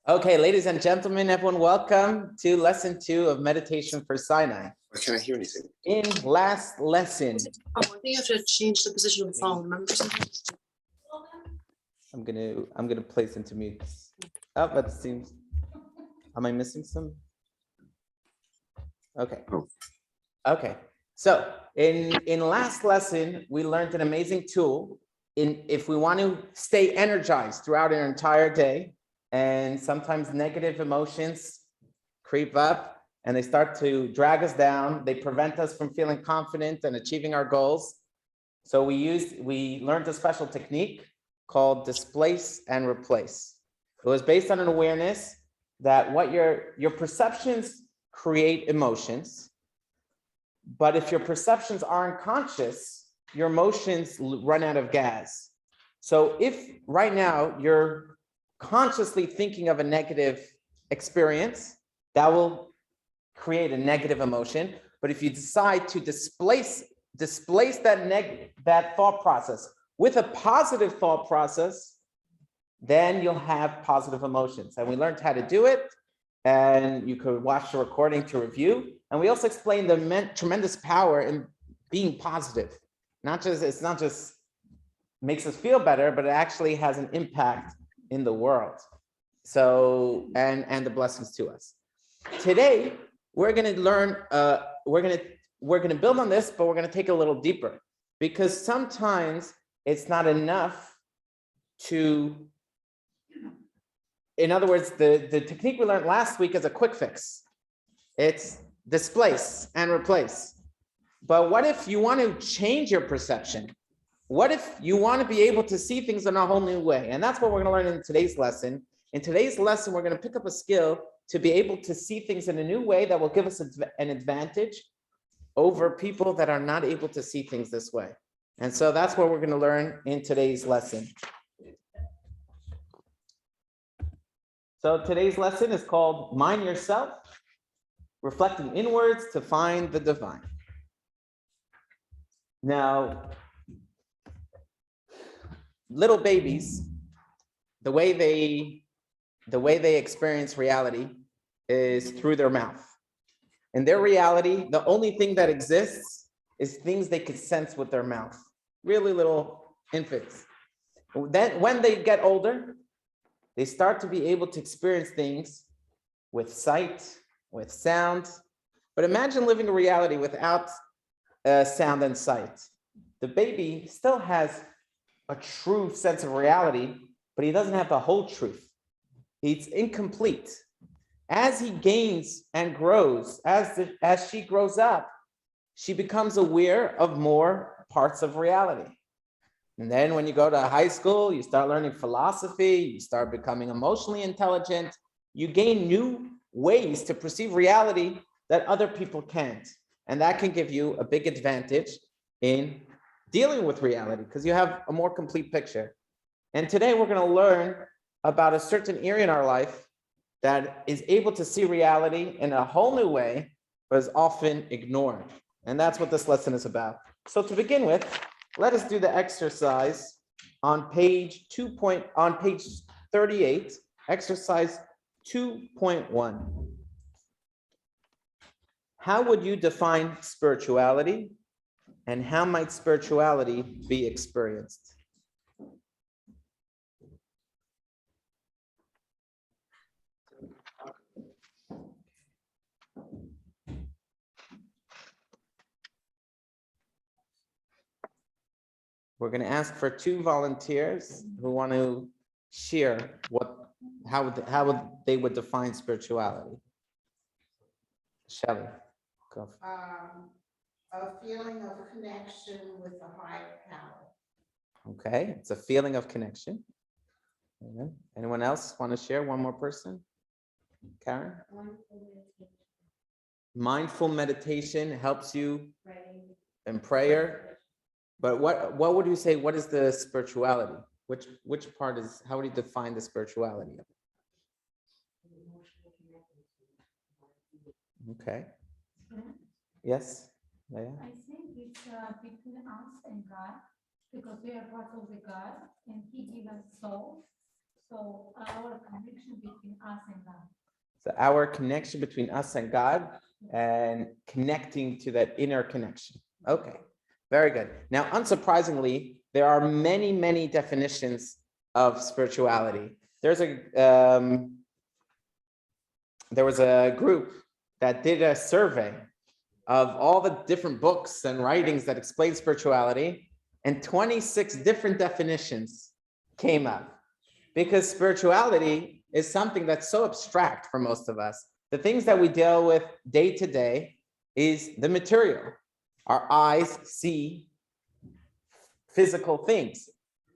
Okay, ladies and gentlemen, everyone, welcome to lesson 2 of meditation for Sinai. Why can't I hear anything? In last lesson, I think you have to change the position of the phone. Remember something? I'm gonna place into mute. Oh, but it seems. Am I missing some? Okay. Oh. Okay. So in last lesson, we learned an amazing tool if we want to stay energized throughout our entire day, and sometimes negative emotions creep up and they start to drag us down. They prevent us from feeling confident and achieving our goals. So we learned a special technique called displace and replace. It was based on an awareness that what your perceptions create emotions, but if your perceptions aren't conscious, your emotions run out of gas. So if right now you're consciously thinking of a negative experience, that will create a negative emotion. But if you decide to displace that thought process with a positive thought process, then you'll have positive emotions. And we learned how to do it, and you could watch the recording to review. And we also explained the tremendous power in being positive. It's not just makes us feel better, but it actually has an impact in the world. So, and the blessings to us. Today, we're going to learn, we're going to build on this, but we're going to take it a little deeper, because sometimes it's not enough to, in other words, the technique we learned last week is a quick fix. It's displace and replace. But what if you want to change your perception? What if you want to be able to see things in a whole new way? And that's what we're going to learn in today's lesson. In today's lesson, we're going to pick up a skill to be able to see things in a new way that will give us an advantage over people that are not able to see things this way. And so that's what we're going to learn in today's lesson. So today's lesson is called Mind Yourself, Reflecting Inwards to Find the Divine. Now, little babies, the way they experience reality is through their mouth. In their reality, the only thing that exists is things they could sense with their mouth. Really little infants. Then when they get older, they start to be able to experience things with sight, with sound. But imagine living a reality without sound and sight. The baby still has a true sense of reality, but he doesn't have the whole truth. It's incomplete. As he gains and grows, as she grows up, she becomes aware of more parts of reality. And then when you go to high school, you start learning philosophy, you start becoming emotionally intelligent, you gain new ways to perceive reality that other people can't. And that can give you a big advantage in dealing with reality, because you have a more complete picture. And today we're going to learn about a certain area in our life that is able to see reality in a whole new way, but is often ignored. And that's what this lesson is about. So to begin with, let us do the exercise on page 38, exercise 2.1. How would you define spirituality? And how might spirituality be experienced? We're going to ask for 2 volunteers who want to share how they would define spirituality. Shelley, go. A feeling of connection with a higher power. Okay, it's a feeling of connection. Anyone else want to share? One more person? Karen? Mindful meditation helps you in prayer. But what would you say, what is the spirituality? Which part is, how would you define the spirituality of it? Okay. Yes? Leah? I think it's between us and God, because we are part of the God, and He gives and soul. So our connection between us and God. So our connection between us and God and connecting to that inner connection. Okay, very good. Now, unsurprisingly, there are many, many definitions of spirituality. There was a group that did a survey of all the different books and writings that explain spirituality, and 26 different definitions came up. Because spirituality is something that's so abstract for most of us. The things that we deal with day to day is the material. Our eyes see physical things.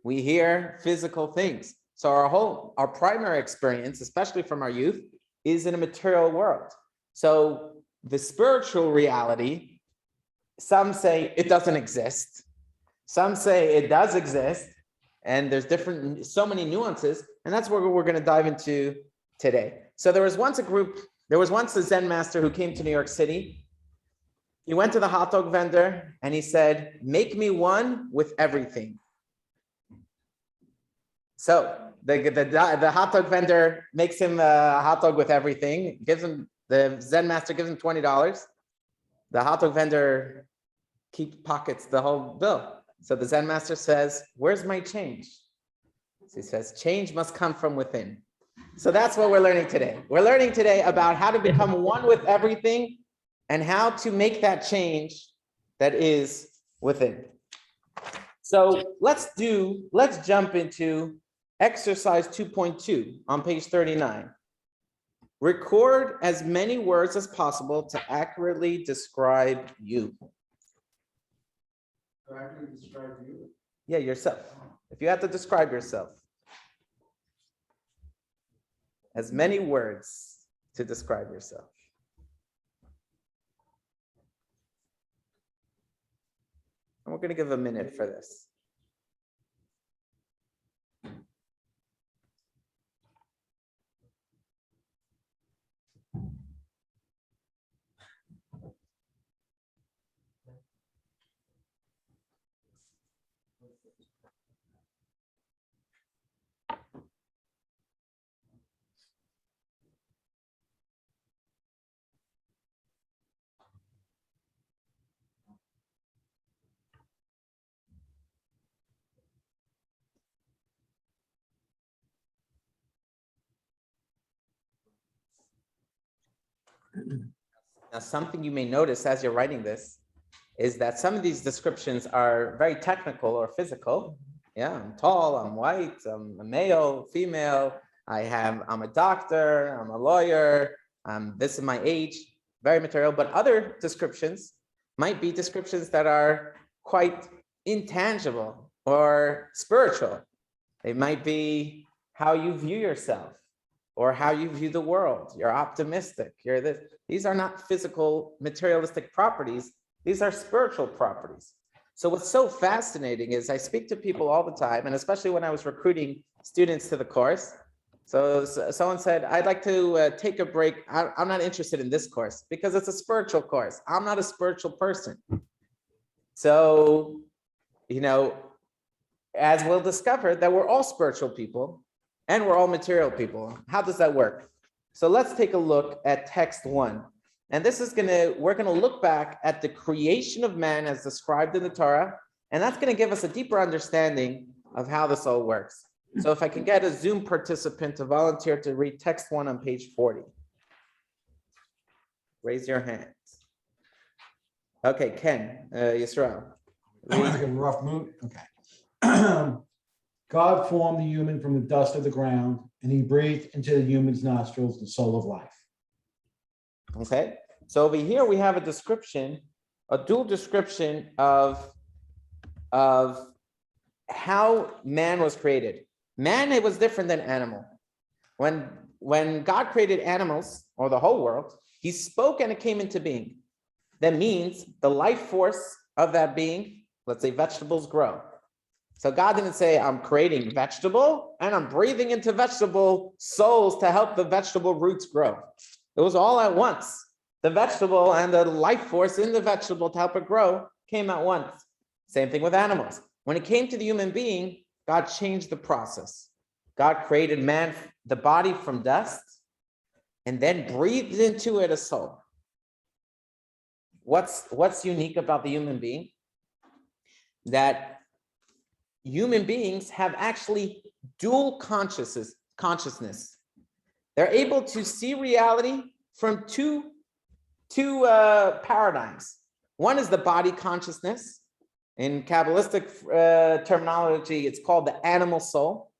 We hear physical things. So our primary experience, especially from our youth, is in a material world. So the spiritual reality, some say it doesn't exist. Some say it does exist. And there's so many nuances. And that's what we're going to dive into today. So there was once a Zen master who came to New York City. He went to the hot dog vendor and he said, "Make me one with everything." So the hot dog vendor makes him a hot dog with everything, the Zen master gives him $20. The hot dog vendor pockets the whole bill. So the Zen master says, "Where's my change?" So he says, "Change must come from within." So that's what we're learning today. We're learning today about how to become one with everything and how to make that change that is within. So let's jump into exercise 2.2 on page 39. Record as many words as possible to accurately describe you. To accurately describe you? Yeah, yourself. If you have to describe yourself. As many words to describe yourself. And we're going to give a minute for this. Now, something you may notice as you're writing this is that some of these descriptions are very technical or physical. Yeah, I'm tall, I'm white, I'm a male, female, I'm a doctor, I'm a lawyer, this is my age, very material. But other descriptions might be descriptions that are quite intangible or spiritual. They might be how you view yourself or how you view the world. You're optimistic, you're this. These are not physical, materialistic properties. These are spiritual properties. So what's so fascinating is I speak to people all the time, and especially when I was recruiting students to the course. So someone said, "I'd like to take a break. I'm not interested in this course because it's a spiritual course. I'm not a spiritual person." So, as we'll discover that we're all spiritual people and we're all material people. How does that work? So let's take a look at text 1. And we're gonna look back at the creation of man as described in the Torah, and that's gonna give us a deeper understanding of how this all works. So if I can get a Zoom participant to volunteer to read text 1 on page 40. Raise your hands. Okay, Ken, Yisrael. Like a rough mood? Okay. God formed the human from the dust of the ground, and he breathed into the human's nostrils the soul of life. Okay, so over here we have a dual description of how man was created. Man, it was different than animal. When God created animals or the whole world, he spoke and it came into being. That means the life force of that being, let's say vegetables grow. So God didn't say, "I'm creating vegetable and I'm breathing into vegetable souls to help the vegetable roots grow." It was all at once. The vegetable and the life force in the vegetable to help it grow came at once. Same thing with animals. When it came to the human being, God changed the process. God created man, the body from dust, and then breathed into it a soul. What's unique about the human being? That human beings have actually dual consciousness. They're able to see reality from two paradigms. One is the body consciousness. In Kabbalistic terminology, it's called the animal soul.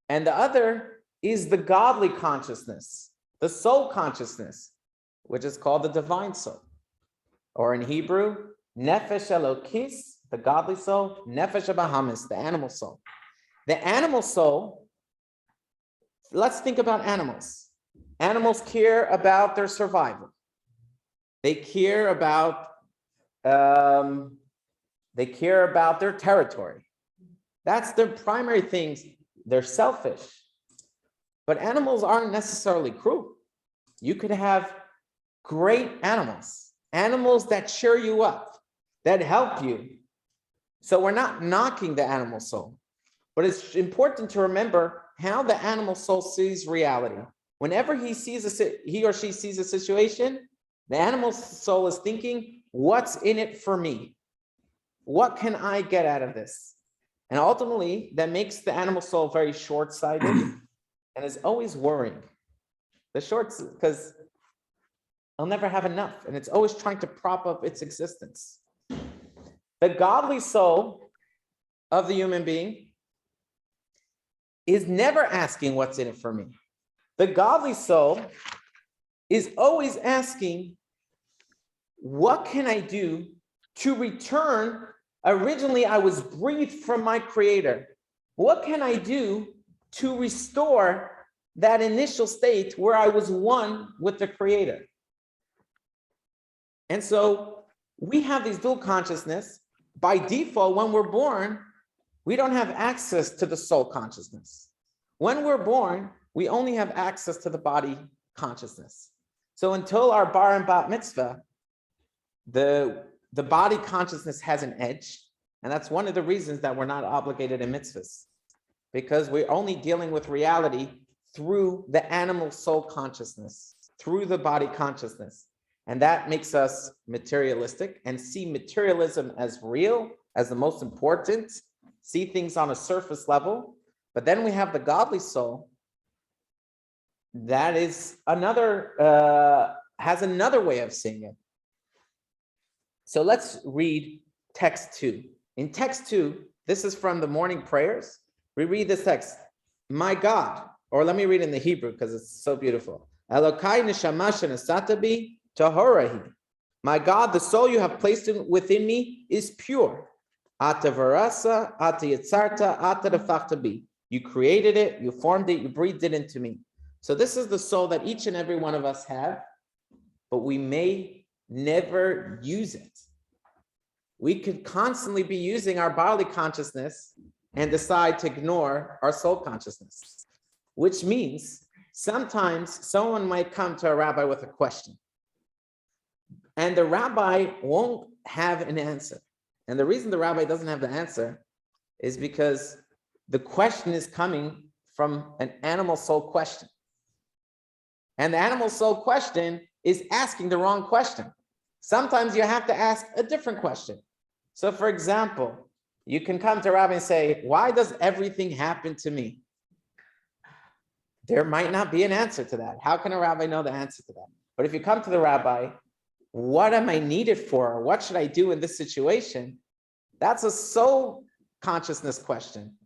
And the other is the godly consciousness, the soul consciousness, which is called the divine soul. Or in Hebrew, nefesh elokis, the godly soul, nefesh bahamis, the animal soul. The animal soul, let's think about animals. Animals care about their survival. They care about their territory. That's their primary things. They're selfish. But animals aren't necessarily cruel. You could have great animals that cheer you up, that help you. So we're not knocking the animal soul, but it's important to remember how the animal soul sees reality. Whenever he or she sees a situation, the animal soul is thinking, what's in it for me? What can I get out of this? And ultimately, that makes the animal soul very short-sighted and is always worrying. Because it'll never have enough, and it's always trying to prop up its existence. The godly soul of the human being is never asking what's in it for me. The godly soul is always asking, what can I do to return? Originally, I was breathed from my creator. What can I do to restore that initial state where I was one with the creator? And so we have these dual consciousness. By default, when we're born, we don't have access to the soul consciousness. When we're born, we only have access to the body consciousness. So until our bar and bat mitzvah, the body consciousness has an edge. And that's one of the reasons that we're not obligated in mitzvahs, because we're only dealing with reality through the animal soul consciousness, through the body consciousness. And that makes us materialistic and see materialism as real, as the most important, see things on a surface level. But then we have the godly soul that is has another way of seeing it. So let's read text 2. In text 2, this is from the morning prayers. We read this text, my God, or let me read in the Hebrew because it's so beautiful. Elokai neshama shenasata bi tahorahi. My God, the soul you have placed within me is pure. Ata varasa, ata yitzarta, ata defachta bi. You created it, you formed it, you breathed it into me. So this is the soul that each and every one of us have, but we may never use it. We could constantly be using our bodily consciousness and decide to ignore our soul consciousness, which means sometimes someone might come to a rabbi with a question, and the rabbi won't have an answer. And the reason the rabbi doesn't have the answer is because the question is coming from an animal soul question. And the animal soul question is asking the wrong question. Sometimes you have to ask a different question. So for example, you can come to a rabbi and say, why does everything happen to me? There might not be an answer to that. How can a rabbi know the answer to that? But if you come to the rabbi, what am I needed for? What should I do in this situation? That's a soul consciousness question.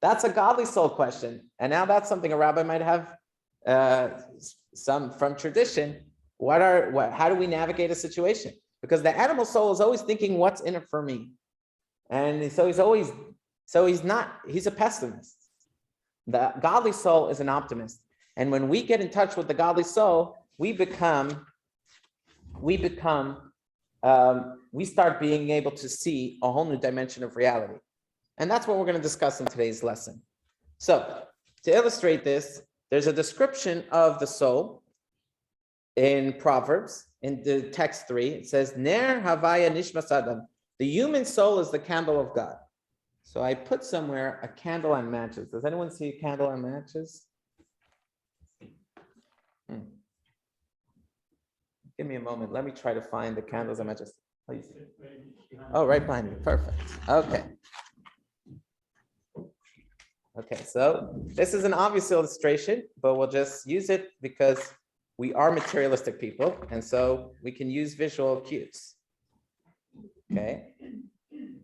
That's a godly soul question. And now that's something a rabbi might have some from tradition. How do we navigate a situation? Because the animal soul is always thinking, what's in it for me? And so he's a pessimist. The godly soul is an optimist. And when we get in touch with the godly soul, we start being able to see a whole new dimension of reality. And that's what we're going to discuss in today's lesson. So to illustrate this, there's a description of the soul in Proverbs, in the text 3. It says, Ner Havaya Nishmas Adam. The human soul is the candle of God. So I put somewhere a candle and matches. Does anyone see a candle and matches? Give me a moment. Let me try to find the candles and matches. Please. Oh, right behind me. Perfect. Okay. Okay, so this is an obvious illustration, but we'll just use it because we are materialistic people, and so we can use visual cues. Okay,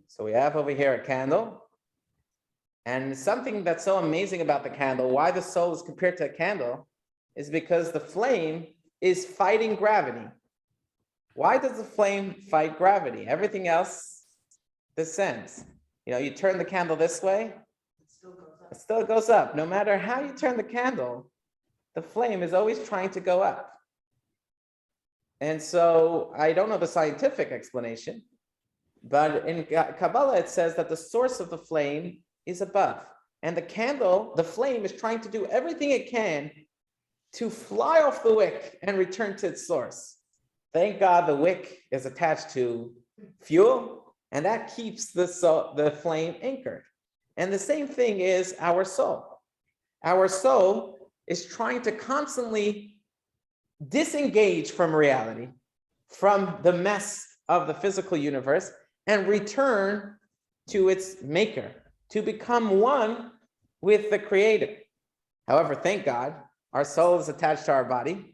so we have over here a candle, and something that's so amazing about the candle, why the soul is compared to a candle, is because the flame is fighting gravity. Why does the flame fight gravity? Everything else descends. You know, you turn the candle this way, it still goes up. No matter how you turn the candle, the flame is always trying to go up. And so I don't know the scientific explanation, but in Kabbalah, it says that the source of the flame is above. And the candle, the flame, is trying to do everything it can to fly off the wick and return to its source. Thank God the wick is attached to fuel, and that keeps the flame anchored. And the same thing is our soul. Our soul is trying to constantly disengage from reality, from the mess of the physical universe, and return to its maker, to become one with the creator. However, thank God, our soul is attached to our body,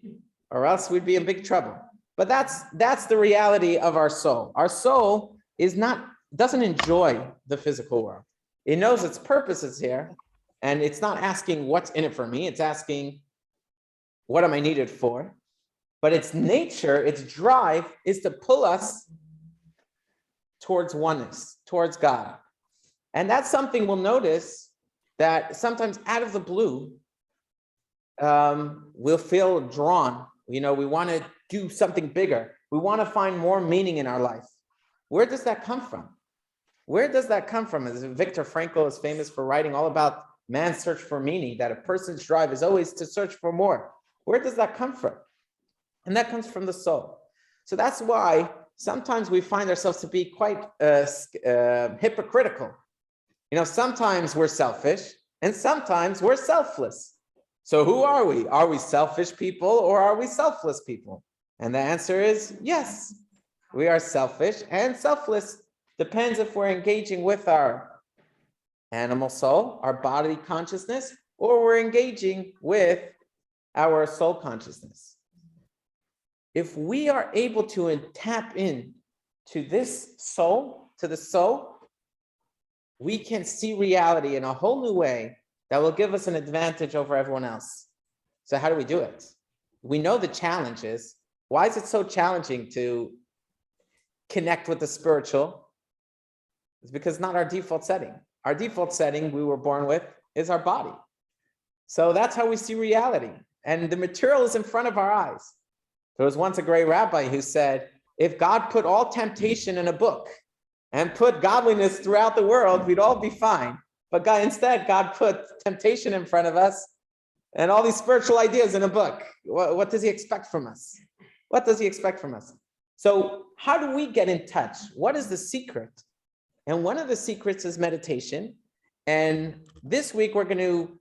or else we'd be in big trouble. But that's the reality of our soul. Our soul doesn't enjoy the physical world. It knows its purpose is here, and it's not asking what's in it for me. It's asking, what am I needed for? But its nature, its drive, is to pull us towards oneness, towards God. And that's something we'll notice that sometimes out of the blue, we'll feel drawn. You know, we want to do something bigger. We want to find more meaning in our life. Where does that come from? Where does that come from? As Viktor Frankl is famous for writing all about man's search for meaning, that a person's drive is always to search for more. Where does that come from? And that comes from the soul. So that's why sometimes we find ourselves to be quite hypocritical. You know, sometimes we're selfish and sometimes we're selfless. So who are we? Are we selfish people or are we selfless people? And the answer is yes, we are selfish and selfless. Depends if we're engaging with our animal soul, our bodily consciousness, or we're engaging with our soul consciousness. If we are able to tap in to this soul, to the soul, we can see reality in a whole new way that will give us an advantage over everyone else. So how do we do it? We know the challenges. Why is it so challenging to connect with the spiritual? It's because it's not our default setting. Our default setting we were born with is our body. So that's how we see reality. And the material is in front of our eyes. There was once a great rabbi who said, if God put all temptation in a book and put godliness throughout the world, we'd all be fine. But instead, God put temptation in front of us and all these spiritual ideas in a book. What does he expect from us? What does he expect from us? So how do we get in touch? What is the secret? And one of the secrets is meditation. And this week we're going to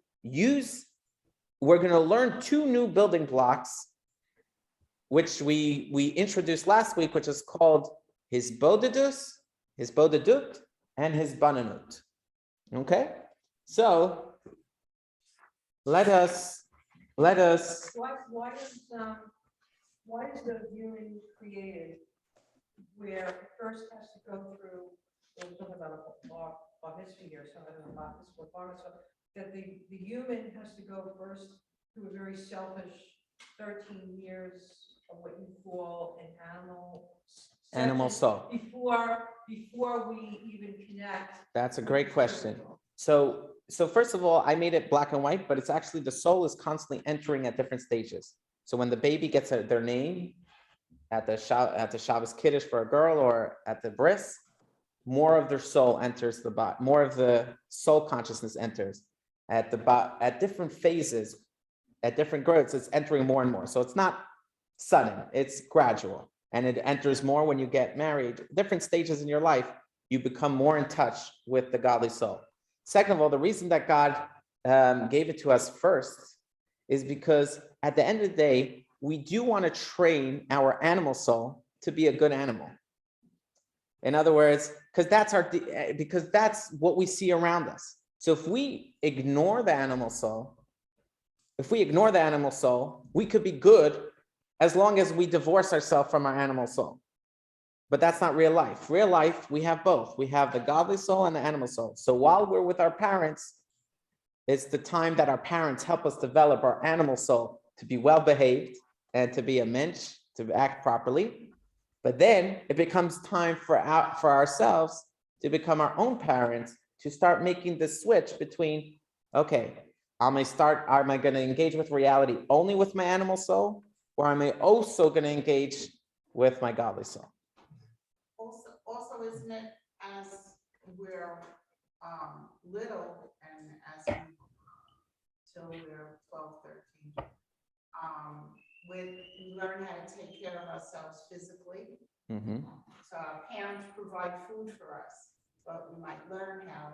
learn two new building blocks, which we introduced last week, which is called Hisbodedut, and Hisbananut. Okay? So let us. Why is the human created where it first has to go through, we'll talk about our history here, so I don't know about this, so that the human has to go first through a very selfish 13 years of what you call an Animal soul. Before we even connect. That's a great question. So first of all, I made it black and white, but it's actually the soul is constantly entering at different stages. So when the baby gets their name at the Shabbos Kiddush for a girl or at the bris, more of their soul enters the body, more of the soul consciousness enters at different phases, at different growths, it's entering more and more. So it's not sudden, it's gradual. And it enters more when you get married. Different stages in your life, you become more in touch with the godly soul. Second of all, the reason that God gave it to us first is because at the end of the day, we do want to train our animal soul to be a good animal. In other words, because that's what we see around us. So if we ignore the animal soul, we could be good as long as we divorce ourselves from our animal soul. But that's not real life. Real life, we have both. We have the godly soul and the animal soul. So while we're with our parents, it's the time that our parents help us develop our animal soul to be well behaved and to be a mensch, to act properly. But then it becomes time for ourselves to become our own parents, to start making the switch between, okay, am I going to engage with reality only with my animal soul, or am I also going to engage with my godly soul? Also, isn't it as we're little and as we till we're 12, 13, we learn how to take care of ourselves physically. So our parents provide food for us, but we might learn how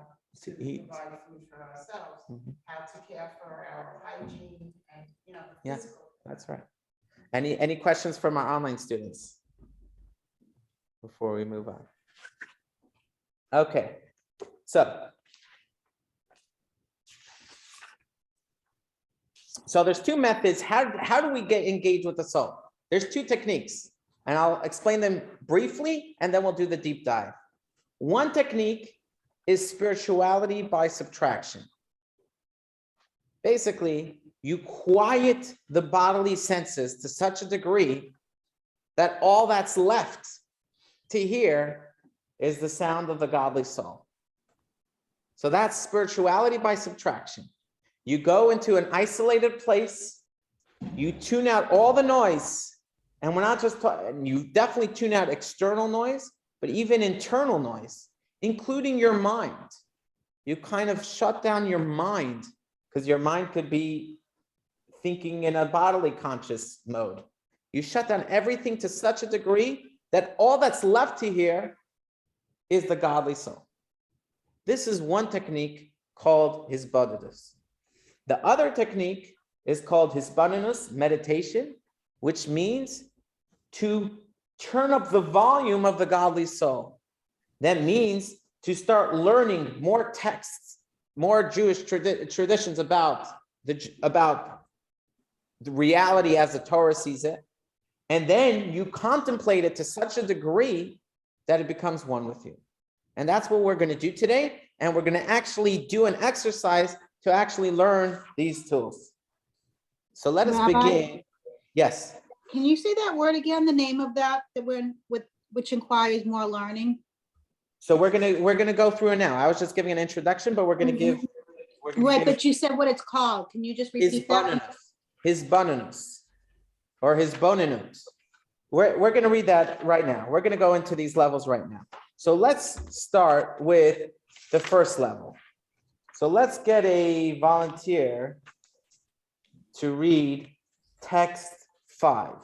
to provide food for ourselves, how to care for our hygiene and physical. That's right. Any questions from our online students before we move on? Okay, so there's two methods. How do we get engaged with the soul? There's two techniques, and I'll explain them briefly, and then we'll do the deep dive. One technique is spirituality by subtraction. Basically, you quiet the bodily senses to such a degree that all that's left to hear is the sound of the godly soul. So that's spirituality by subtraction. You go into an isolated place, you tune out all the noise, and we're not just talking, you definitely tune out external noise, but even internal noise, including your mind. You kind of shut down your mind, because your mind could be thinking in a bodily conscious mode. You shut down everything to such a degree that all that's left to hear is the godly soul. This is one technique called Hispanianus. The other technique is called Hispanianus Meditation, which means to turn up the volume of the godly soul. That means to start learning more texts, more Jewish traditions about the reality as the Torah sees it. And then you contemplate it to such a degree that it becomes one with you. And that's what we're going to do today. And we're going to actually do an exercise to actually learn these tools. So let us begin. Yes. Can you say that word again? The name of that which inquires more learning. So we're gonna go through it now. I was just giving an introduction, but we're gonna give. But you said what it's called. Can you just repeat that? Hispanianus, or Hispanianus. We're gonna read that right now. We're gonna go into these levels right now. So let's start with the first level. So let's get a volunteer to read text 5.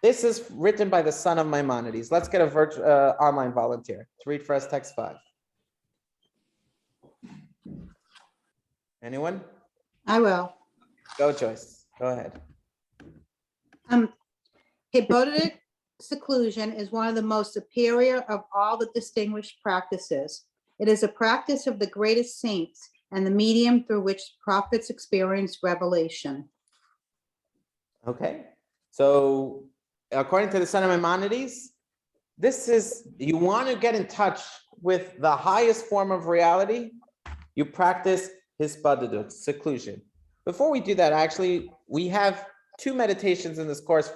This is written by the son of Maimonides. Let's get a online volunteer to read for us text 5. Anyone? I will. Go, Joyce. Go ahead. Hypnotic seclusion is one of the most superior of all the distinguished practices. It is a practice of the greatest saints and the medium through which prophets experience revelation. Okay. So according to the son of Maimonides, you want to get in touch with the highest form of reality, you practice Hispanianus, seclusion. Before we do that, actually, we have 2 meditations in this course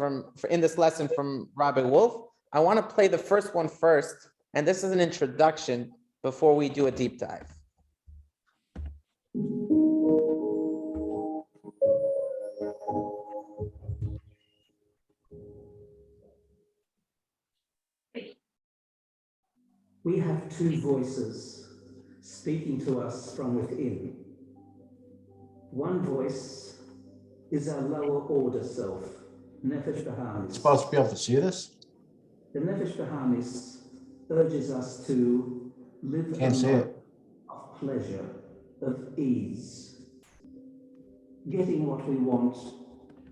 in this lesson from Robin Wolf. I want to play the first one first, and this is an introduction before we do a deep dive. We have 2 voices speaking to us from within. One voice is our lower order self, Nefesh It's Bahamis. supposed to be able to see this? The Nefesh Bahamis, urges us to live Can't a see life it. of pleasure, of ease, getting what we want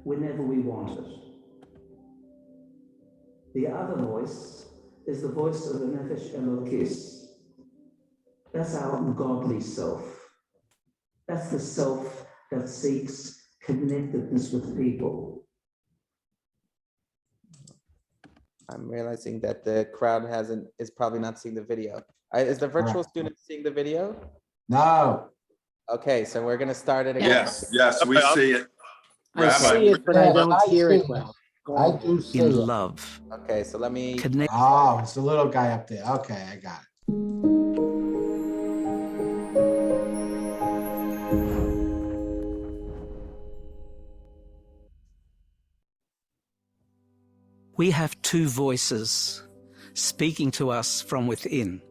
whenever we want it. The other voice is the voice of the Nefesh Elokis. That's our godly self. That's the self that seeks connectedness with people. I'm realizing that the crowd is probably not seeing the video. Is the virtual Correct. student seeing the video? No. Okay, so we're gonna start it again. Yes, we see it. I Rabbi. see it, but I Yes, don't I hear see it it. well. I do see in it. love. Okay, so let me. Connect. Oh, it's the little guy up there. Okay, I got it. We have two voices speaking to us from within.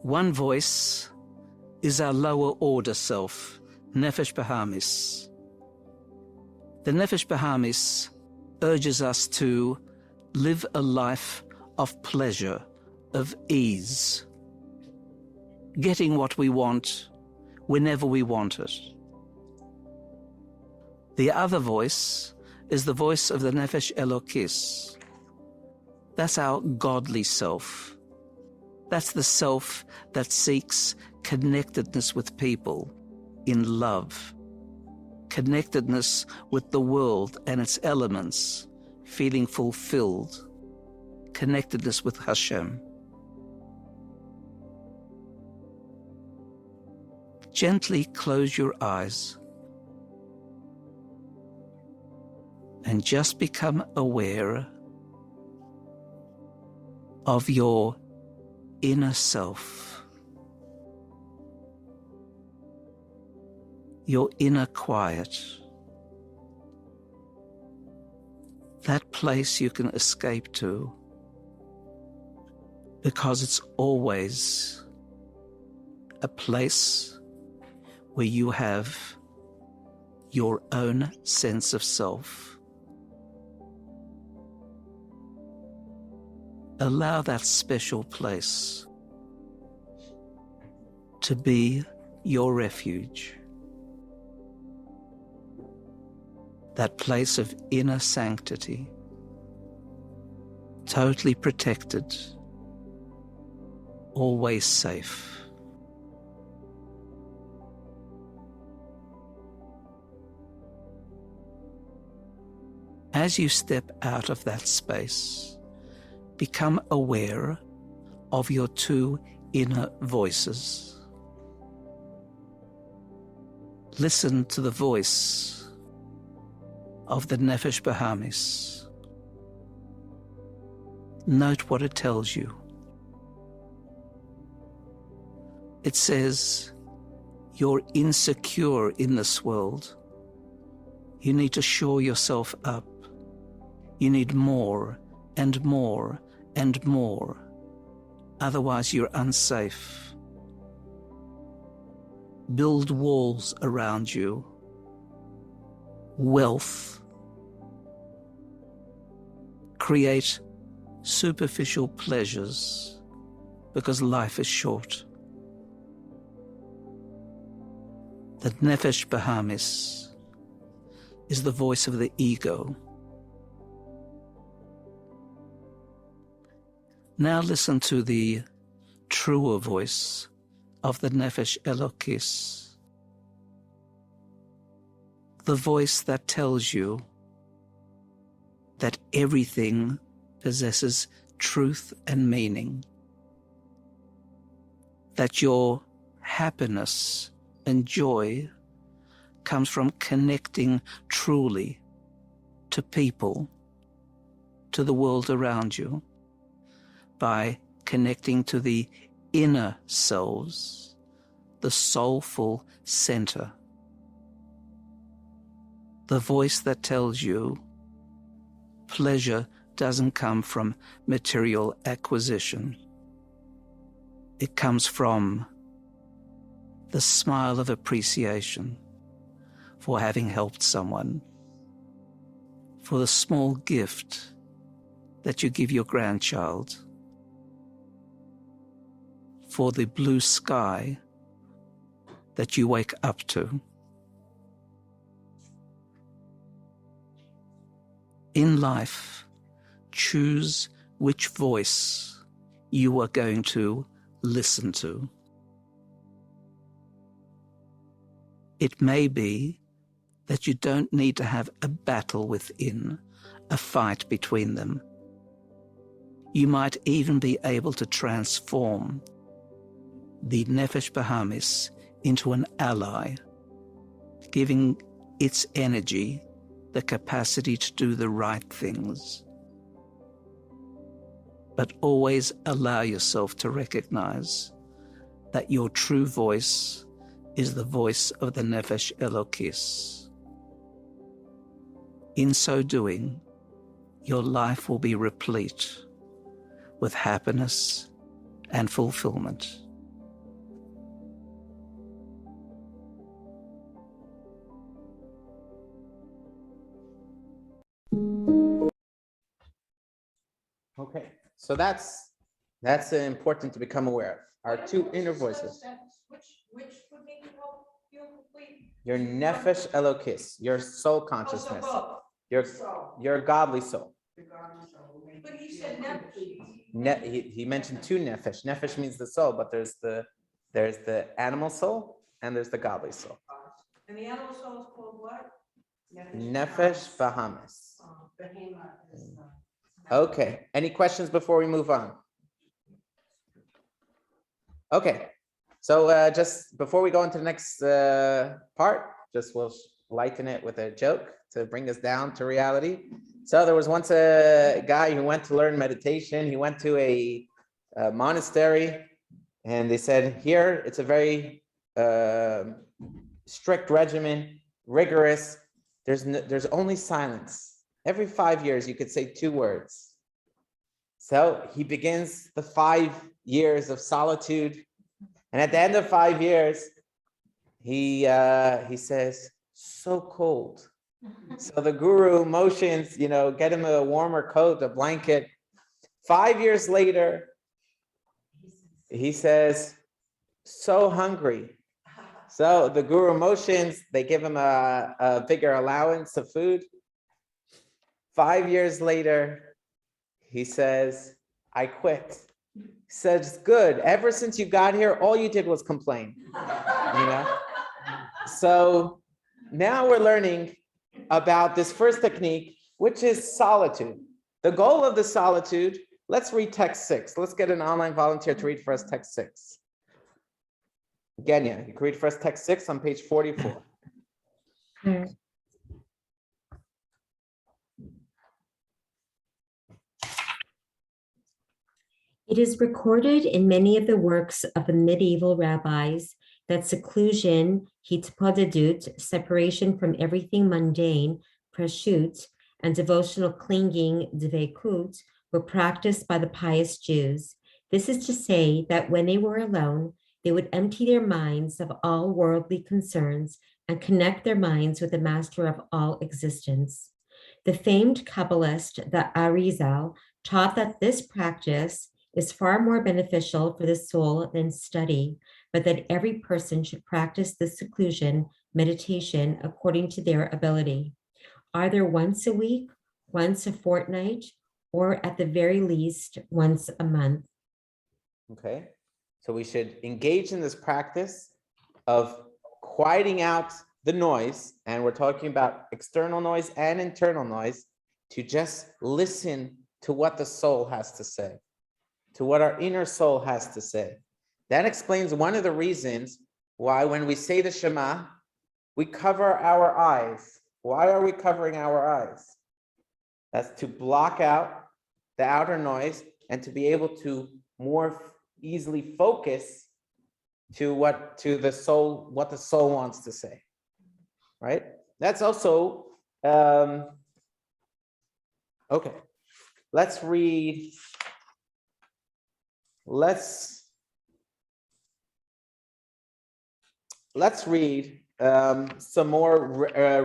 One voice is our lower order self, Nefesh Bahamis. The Nefesh Bahamis urges us to live a life of pleasure, of ease, getting what we want whenever we want it. The other voice is the voice of the Nefesh Elokis. That's our godly self. That's the self that seeks connectedness with people in love, connectedness with the world and its elements, feeling fulfilled, connectedness with Hashem. Gently close your eyes and just become aware of your inner self, your inner quiet, that place you can escape to, because it's always a place where you have your own sense of self. Allow that special place to be your refuge, that place of inner sanctity, totally protected, always safe. As you step out of that space, become aware of your two inner voices. Listen to the voice of the Nefesh Bahamis. Note what it tells you. It says, you're insecure in this world. You need to shore yourself up. You need more and more and more. Otherwise, you're unsafe. Build walls around you. Wealth. Create superficial pleasures, because life is short. The Nefesh Bahamis is the voice of the ego. Now listen to the truer voice of the Nefesh Elokis, the voice that tells you that everything possesses truth and meaning, that your happiness and joy comes from connecting truly to people, to the world around you, by connecting to the inner selves, the soulful center. The voice that tells you pleasure doesn't come from material acquisition. It comes from the smile of appreciation for having helped someone, for the small gift that you give your grandchild, for the blue sky that you wake up to. In life, choose which voice you are going to listen to. It may be that you don't need to have a battle within, a fight between them. You might even be able to transform the Nefesh Bahamis into an ally, giving its energy the capacity to do the right things. But always allow yourself to recognize that your true voice is the voice of the Nefesh Elokis. In so doing, your life will be replete with happiness and fulfillment. Okay, so that's important to become aware of. Our two inner voices. Which would make you help feel complete? Your Nefesh Elokis, your soul consciousness, your godly soul. But he said never. He mentioned two nefesh. Nefesh means the soul, but there's the animal soul and there's the godly soul. And the animal soul is called what? Nefesh Bahamis. Okay. Any questions before we move on? Okay. So just before we go into the next part, just we'll lighten it with a joke to bring us down to reality. So there was once a guy who went to learn meditation. He went to a monastery, and they said, here, it's a very strict regimen, rigorous. There's only silence. Every 5 years, you could say 2 words. So he begins the 5 years of solitude. And at the end of 5 years, he says, so cold. So the guru motions, get him a warmer coat, a blanket. 5 years later, he says, so hungry. So the guru motions, they give him a bigger allowance of food. 5 years later, he says, I quit. He says, good. Ever since you got here, all you did was complain. So now we're learning about this first technique, which is solitude. The goal of the solitude, let's read text 6. Let's get an online volunteer to read for us text 6. Genya, you can read for us text 6 on page 44. It is recorded in many of the works of the medieval rabbis that seclusion, hitpodedut, separation from everything mundane, preshut, and devotional clinging, dveikut, were practiced by the pious Jews. This is to say that when they were alone, they would empty their minds of all worldly concerns and connect their minds with the master of all existence. The famed Kabbalist, the Arizal, taught that this practice is far more beneficial for the soul than study, but that every person should practice this seclusion meditation according to their ability, either once a week, once a fortnight, or at the very least, once a month. Okay, so we should engage in this practice of quieting out the noise, and we're talking about external noise and internal noise, to just listen to what the soul has to say, to what our inner soul has to say. That explains one of the reasons why when we say the Shema, we cover our eyes. Why are we covering our eyes? That's to block out the outer noise and to be able to more easily focus to what the soul wants to say, right? That's also, okay. Let's read some more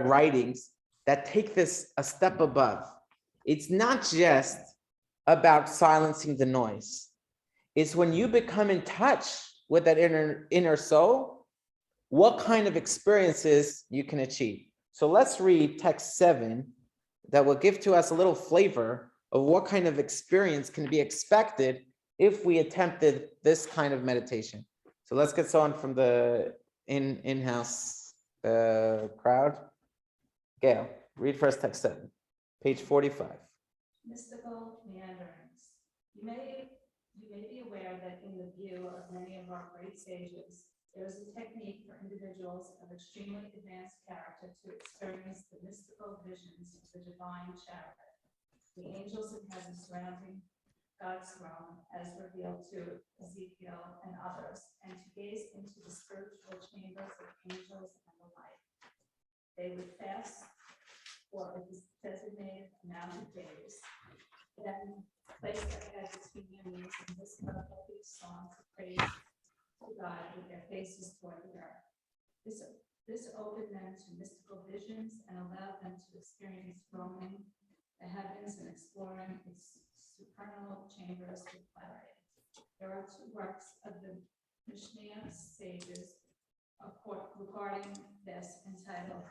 writings that take this a step above. It's not just about silencing the noise. is when you become in touch with that inner soul, what kind of experiences you can achieve. So let's read text 7 that will give to us a little flavor of what kind of experience can be expected if we attempted this kind of meditation. So let's get someone from the in-house crowd. Gail, read first text 7, page 45. Mystical meanderings. You may be aware that in the view of many of our great sages, there is a technique for individuals of extremely advanced character to experience the mystical visions of the divine chariot, the angels in heaven surrounding God's throne as revealed to Ezekiel and others, and to gaze into the spiritual chambers of angels and the like. They would fast for a designated amount of days, then place their head between their knees and listen to holy songs of praise to God with their faces toward the earth. This opened them to mystical visions and allowed them to experience roaming the heavens and exploring its supernal chambers with clarity. There are 2 works of the Mishnah sages regarding this entitled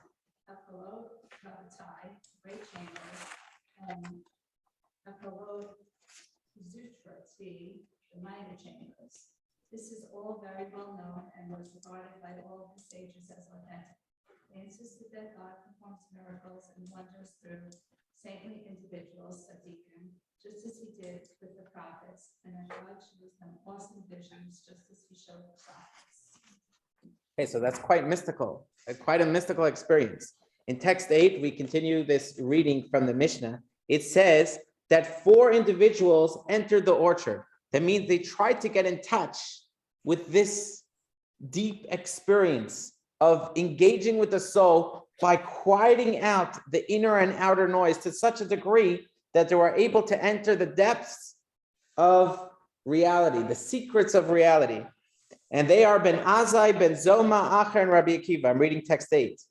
Akalot Rabatai, Great Chambers, and Akalot Zutrati, the Minor Chambers. This is all very well known and was regarded by all the sages as authentic. They insisted that God performs miracles and wonders through saintly individuals, Sadiqim, just as he did with the prophets, and that God shows them awesome visions just as he showed the prophets. Okay, so that's quite mystical, quite a mystical experience. In text 8, we continue this reading from the Mishnah. It says that 4 individuals entered the orchard. That means they tried to get in touch with this deep experience of engaging with the soul by quieting out the inner and outer noise to such a degree that they were able to enter the depths of reality, the secrets of reality. And they are Ben Azai, Ben Zoma, Acher, and Rabbi Akiva. I'm reading text 8.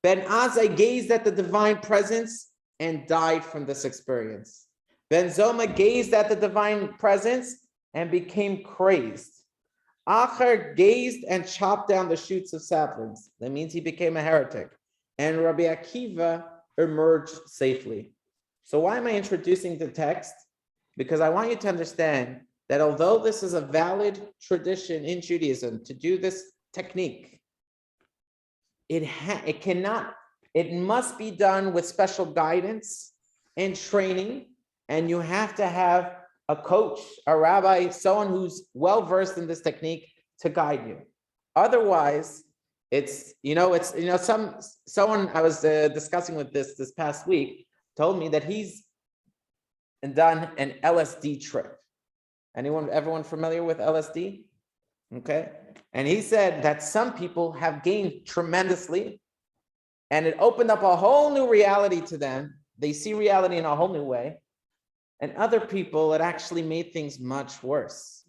Ben Azai gazed at the divine presence and died from this experience. Ben Zoma gazed at the divine presence and became crazed. Acher gazed and chopped down the shoots of saplings. That means he became a heretic. And Rabbi Akiva emerged safely. So why am I introducing the text? Because I want you to understand that although this is a valid tradition in Judaism to do this technique, it must be done with special guidance and training, and you have to have a coach, a rabbi, someone who's well-versed in this technique to guide you. Otherwise, someone I was discussing with this past week told me that he's done an LSD trip. Everyone familiar with LSD? Okay. And he said that some people have gained tremendously, and it opened up a whole new reality to them. They see reality in a whole new way. And other people, it actually made things much worse.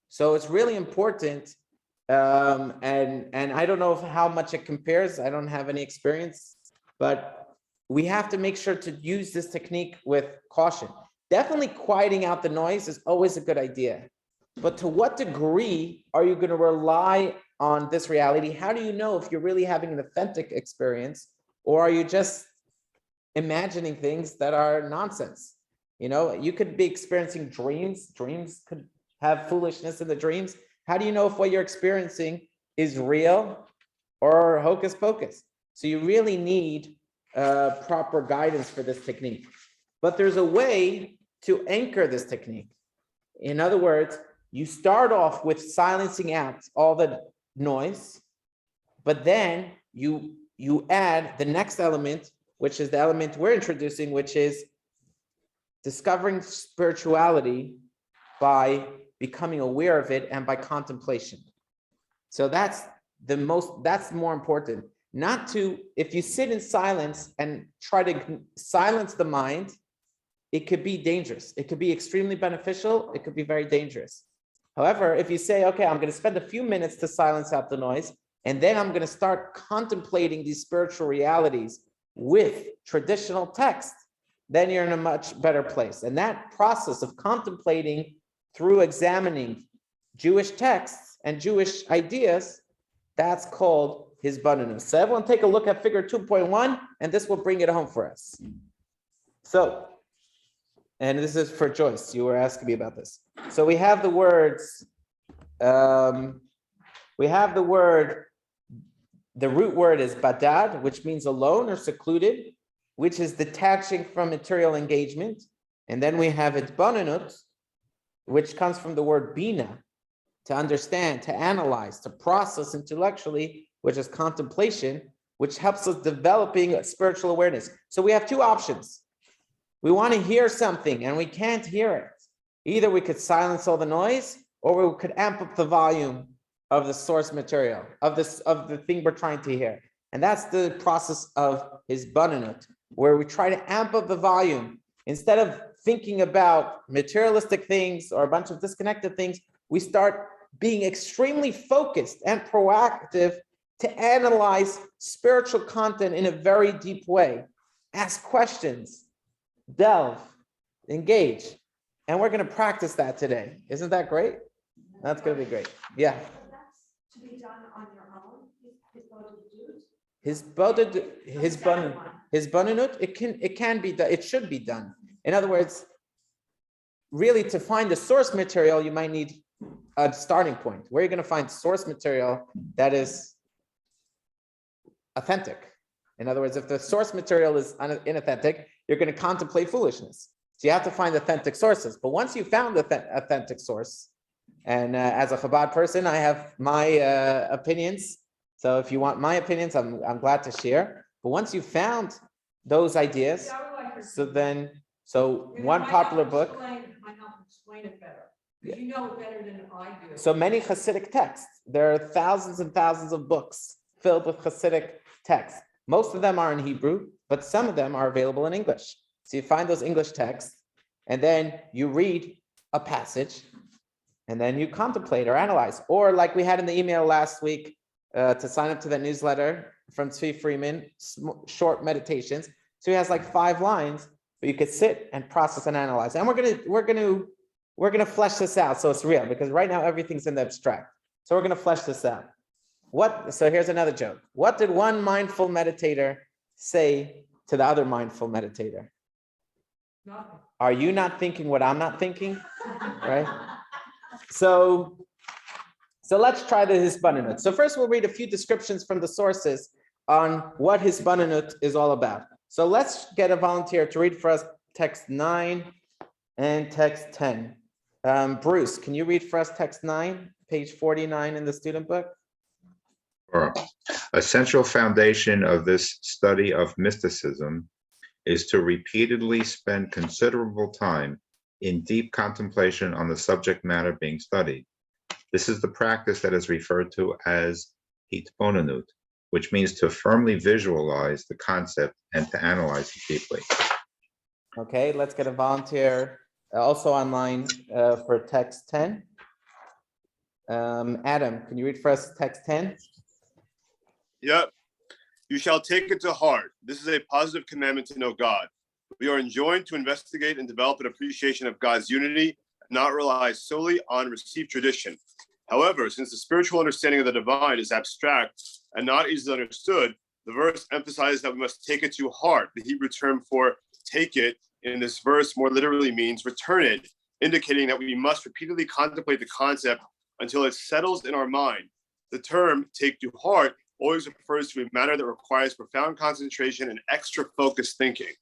So it's really important. And I don't know how much it compares. I don't have any experience, but we have to make sure to use this technique with caution. Definitely quieting out the noise is always a good idea. But to what degree are you going to rely on this reality? How do you know if you're really having an authentic experience, or are you just imagining things that are nonsense? You could be experiencing dreams. Dreams could have foolishness in the dreams. How do you know if what you're experiencing is real or hocus pocus? So you really need proper guidance for this technique. But there's a way to anchor this technique. In other words, you start off with silencing out all the noise, but then you add the next element, which is the element we're introducing, which is discovering spirituality by becoming aware of it and by contemplation. So that's more important. Not to, if you sit in silence and try to silence the mind, it could be dangerous. It could be extremely beneficial. It could be very dangerous. However, if you say, okay, I'm going to spend a few minutes to silence out the noise, and then I'm going to start contemplating these spiritual realities with traditional text, then you're in a much better place. And that process of contemplating through examining Jewish texts and Jewish ideas, that's called Hisbonenus. So everyone take a look at figure 2.1, and this will bring it home for us. So, and this is for Joyce. You were asking me about this. So we have the words, the root word is badad, which means alone or secluded, which is detaching from material engagement. And then we have Hitbonenut, which comes from the word bina, to understand, to analyze, to process intellectually, which is contemplation, which helps us developing a spiritual awareness. So we have two options. We want to hear something and we can't hear it. Either we could silence all the noise, or we could amp up the volume of the source material, of the thing we're trying to hear. And that's the process of Hisbonenut, where we try to amp up the volume. Instead of thinking about materialistic things or a bunch of disconnected things, we start being extremely focused and proactive to analyze spiritual content in a very deep way. Ask questions, delve, engage. And we're going to practice that today. Isn't that great? That's going to be great. Yeah. To be done on your own, Hisbonenut, it can be done, it should be done. In other words, really to find the source material, you might need a starting point. Where you're going to find source material that is authentic. In other words, if the source material is inauthentic, you're going to contemplate foolishness. So you have to find authentic sources. But once you found the authentic source, and as a Chabad person, I have my opinions. So if you want my opinions, I'm glad to share. But once you found those ideas, so one popular book. Might help explain it better, because you know it better than I do. So many Hasidic texts. There are thousands and thousands of books filled with Hasidic texts. Most of them are in Hebrew, but some of them are available in English. So you find those English texts, and then you read a passage, and then you contemplate or analyze. Or like we had in the email last week, to sign up to the newsletter from Tzvi Freeman, short meditations. So he has like 5 lines, but you could sit and process and analyze. And we're gonna flesh this out so it's real, because right now everything's in the abstract. So we're gonna flesh this out. So here's another joke. What did one mindful meditator say to the other mindful meditator? Nothing. Are you not thinking what I'm not thinking? Right? So let's try the Hisbonenut. So first we'll read a few descriptions from the sources on what Hisbonenut is all about. So let's get a volunteer to read for us text 9 and text 10. Bruce, can you read for us text 9, page 49 in the student book? Sure. A central foundation of this study of mysticism is to repeatedly spend considerable time in deep contemplation on the subject matter being studied. This is the practice that is referred to as Hitbonenut, which means to firmly visualize the concept and to analyze it deeply. Okay, let's get a volunteer also online for text 10. Adam, can you read for us text 10? Yep. You shall take it to heart. This is a positive commandment to know God. We are enjoined to investigate and develop an appreciation of God's unity, not rely solely on received tradition. However, since the spiritual understanding of the divine is abstract and not easily understood, the verse emphasizes that we must take it to heart. The Hebrew term for take it in this verse more literally means return it, indicating that we must repeatedly contemplate the concept until it settles in our mind. The term take to heart always refers to a matter that requires profound concentration and extra focused thinking.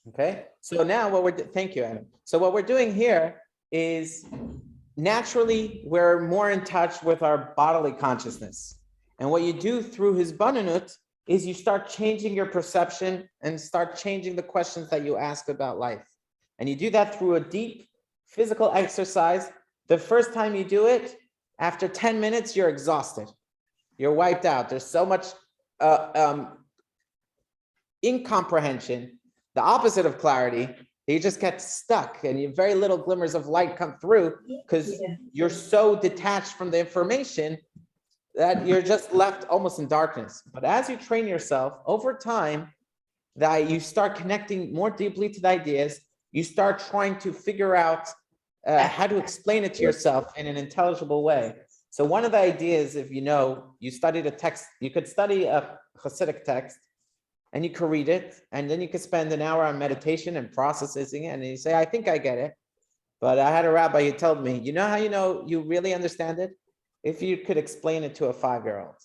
Okay, so now thank you, Adam. So what we're doing here is naturally we're more in touch with our bodily consciousness. And what you do through Hisbonenut is you start changing your perception and start changing the questions that you ask about life. And you do that through a deep physical exercise. The first time you do it, after 10 minutes, you're exhausted. You're wiped out. There's so much incomprehension, the opposite of clarity. You just get stuck and very little glimmers of light come through because you're so detached from the information that you're just left almost in darkness. But as you train yourself over time, that you start connecting more deeply to the ideas, you start trying to figure out how to explain it to yourself in an intelligible way. So one of the ideas, if you studied a text, you could study a Hasidic text and you could read it, and then you could spend an hour on meditation and processing it, and you say, I think I get it. But I had a rabbi who told me, how you really understand it? If you could explain it to a 5-year-old.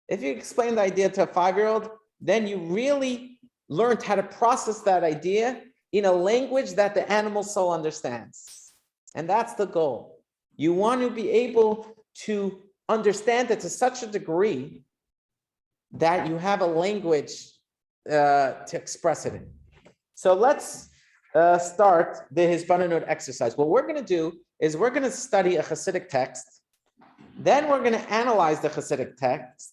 If you explain the idea to a 5-year-old, then you really learned how to process that idea in a language that the animal soul understands. And that's the goal. You want to be able to understand it to such a degree that you have a language to express it in. So let's start the Hispanianus exercise. What we're going to do is we're going to study a Hasidic text, then we're going to analyze the Hasidic text,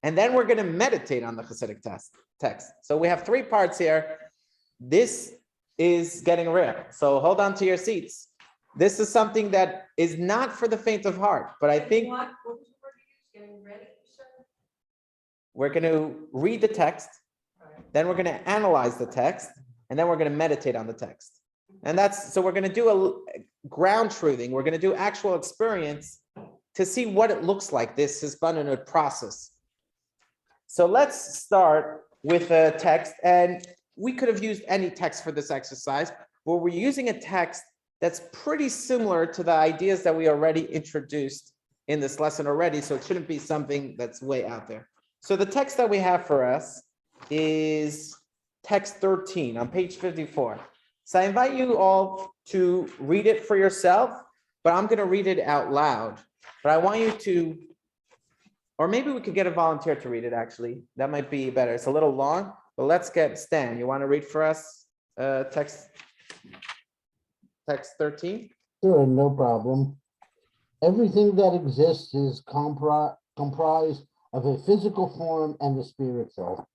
and then we're going to meditate on the Hasidic text. So we have 3 parts here. This is getting rare. So hold on to your seats. This is something that is not for the faint of heart, but I think What was the word you used? Getting ready, you said? we're going to read the text, then we're going to analyze the text, and then we're going to meditate on the text. And so we're going to do a ground truthing. We're going to do actual experience to see what it looks like, this Hispanianus process. So let's start with a text, and we could have used any text for this exercise, but we're using a text that's pretty similar to the ideas that we already introduced in this lesson already, so it shouldn't be something that's way out there. So the text that we have for us is text 13 on page 54. So I invite you all to read it for yourself, but I'm going to read it out loud. But I want you to, or maybe we could get a volunteer to read it, actually. That might be better. It's a little long, but let's get Stan. You want to read for us text 13? Sure, no problem. Everything that exists is comprised of a physical form and a spiritual.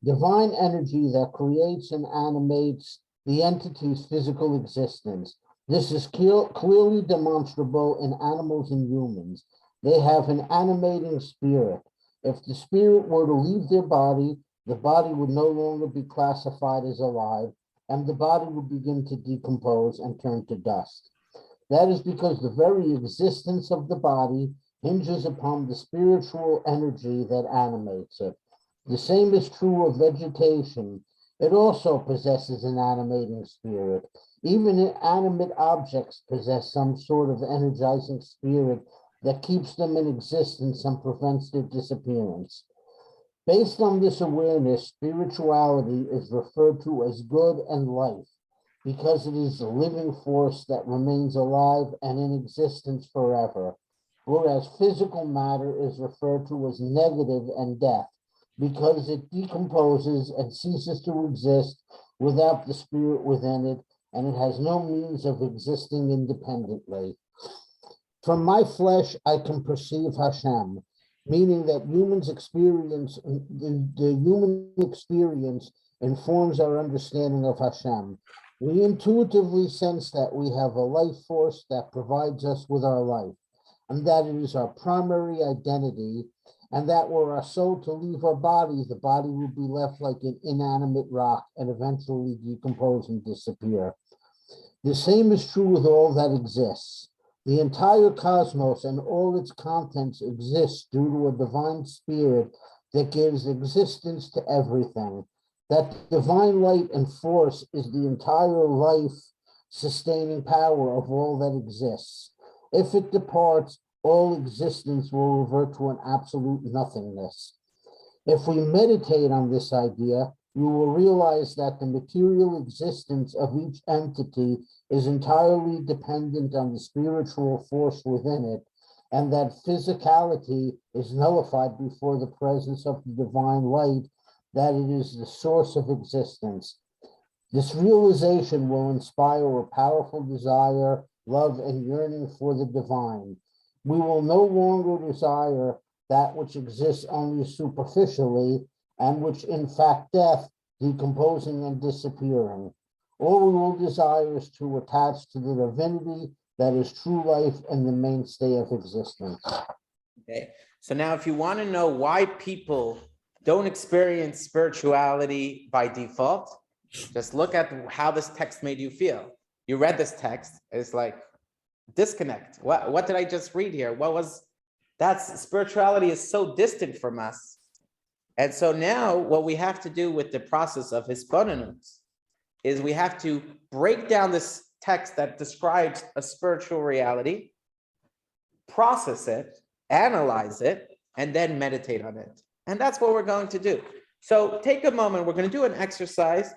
Divine energy that creates and animates the entity's physical existence. This is clearly demonstrable in animals and humans. They have an animating spirit. If the spirit were to leave their body, the body would no longer be classified as alive, and the body would begin to decompose and turn to dust. That is because the very existence of the body hinges upon the spiritual energy that animates it. The same is true of vegetation. It also possesses an animating spirit. Even inanimate objects possess some sort of energizing spirit that keeps them in existence and prevents their disappearance. Based on this awareness, spirituality is referred to as good and life, because it is the living force that remains alive and in existence forever, whereas physical matter is referred to as negative and death, because it decomposes and ceases to exist without the spirit within it, and it has no means of existing independently. From my flesh, I can perceive Hashem, meaning that the human experience informs our understanding of Hashem. We intuitively sense that we have a life force that provides us with our life, and that it is our primary identity, and that were our soul to leave our body, the body would be left like an inanimate rock and eventually decompose and disappear. The same is true with all that exists. The entire cosmos and all its contents exist due to a divine spirit that gives existence to everything. That divine light and force is the entire life-sustaining power of all that exists. If it departs, all existence will revert to an absolute nothingness. If we meditate on this idea, you will realize that the material existence of each entity is entirely dependent on the spiritual force within it, and that physicality is nullified before the presence of the divine light, that it is the source of existence. This realization will inspire a powerful desire, love, and yearning for the divine. We will no longer desire that which exists only superficially, and which in fact death, decomposing and disappearing. All we will desire is to attach to the divinity that is true life and the mainstay of existence. Okay, so now if you want to know why people don't experience spirituality by default, just look at how this text made you feel. You read this text, it's like, disconnect. What did I just read here? That's spirituality is so distant from us. And so now what we have to do with the process of Hispanianus is we have to break down this text that describes a spiritual reality, process it, analyze it, and then meditate on it. And that's what we're going to do. So take a moment. We're going to do an exercise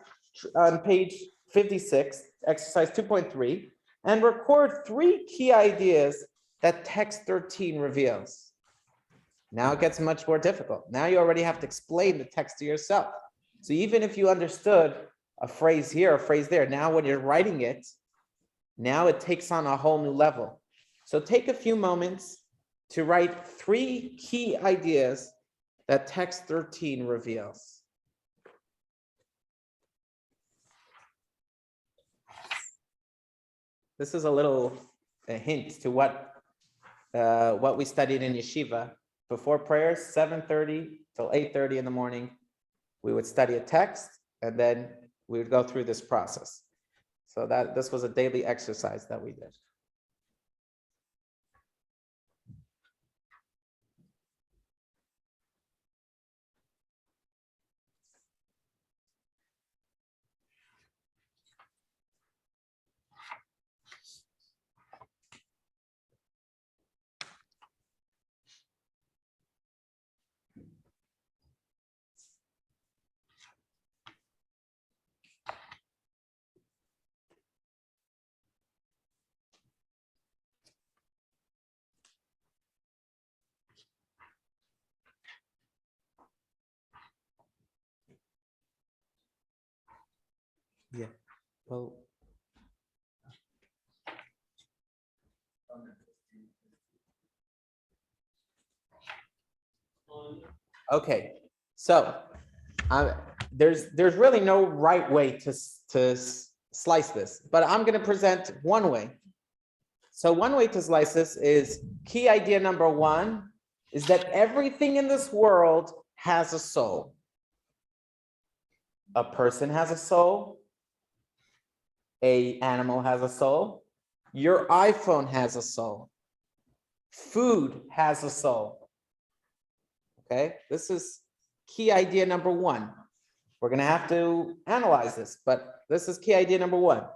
on page 56, exercise 2.3, and record 3 key ideas that text 13 reveals. Now it gets much more difficult. Now you already have to explain the text to yourself. So even if you understood a phrase here, a phrase there, now when you're writing it, now it takes on a whole new level. So take a few moments to write 3 key ideas that text 13 reveals. This is a hint to what we studied in yeshiva. Before prayers, 7:30 till 8:30 in the morning, we would study a text, and then we would go through this process. So this was a daily exercise that we did. Yeah, well. Okay, so there's really no right way to slice this, but I'm going to present one way. So one way to slice this is key idea number 1 is that everything in this world has a soul. A person has a soul. An animal has a soul. Your iPhone has a soul. Food has a soul. Okay, this is key idea number 1. We're going to have to analyze this, but this is key idea number 1.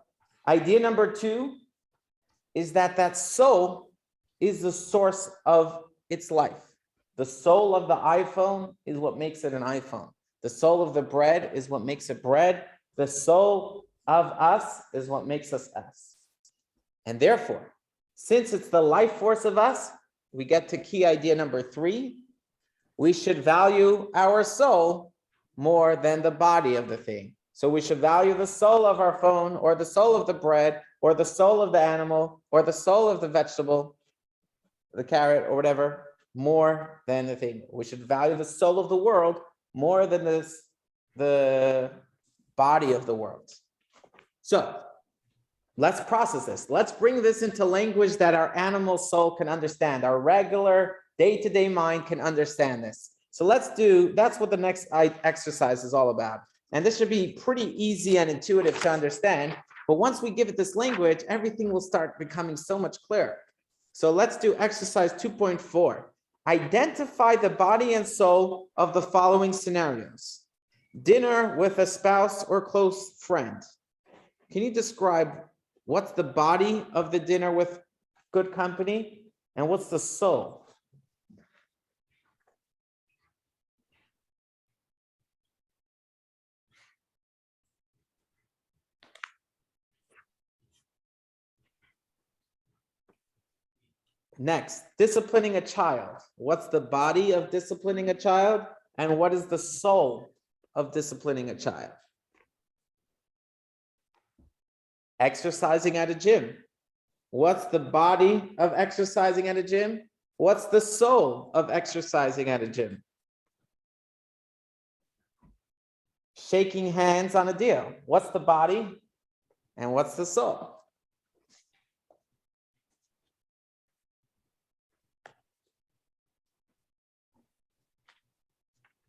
Idea number 2 is that soul is the source of its life. The soul of the iPhone is what makes it an iPhone. The soul of the bread is what makes it bread. The soul of us is what makes us us. And therefore, since it's the life force of us, we get to key idea number 3. We should value our soul more than the body of the thing. So we should value the soul of our phone, or the soul of the bread, or the soul of the animal, or the soul of the vegetable, the carrot, or whatever, more than the thing. We should value the soul of the world more than the body of the world. So let's process this. Let's bring this into language that our animal soul can understand. Our regular day-to-day mind can understand this. So that's what the next exercise is all about. And this should be pretty easy and intuitive to understand. But once we give it this language, everything will start becoming so much clearer. So let's do exercise 2.4. Identify the body and soul of the following scenarios. Dinner with a spouse or close friend. Can you describe what's the body of the dinner with good company and what's the soul? Next, disciplining a child. What's the body of disciplining a child? And what is the soul of disciplining a child? Exercising at a gym. What's the body of exercising at a gym? What's the soul of exercising at a gym? Shaking hands on a deal. What's the body and what's the soul?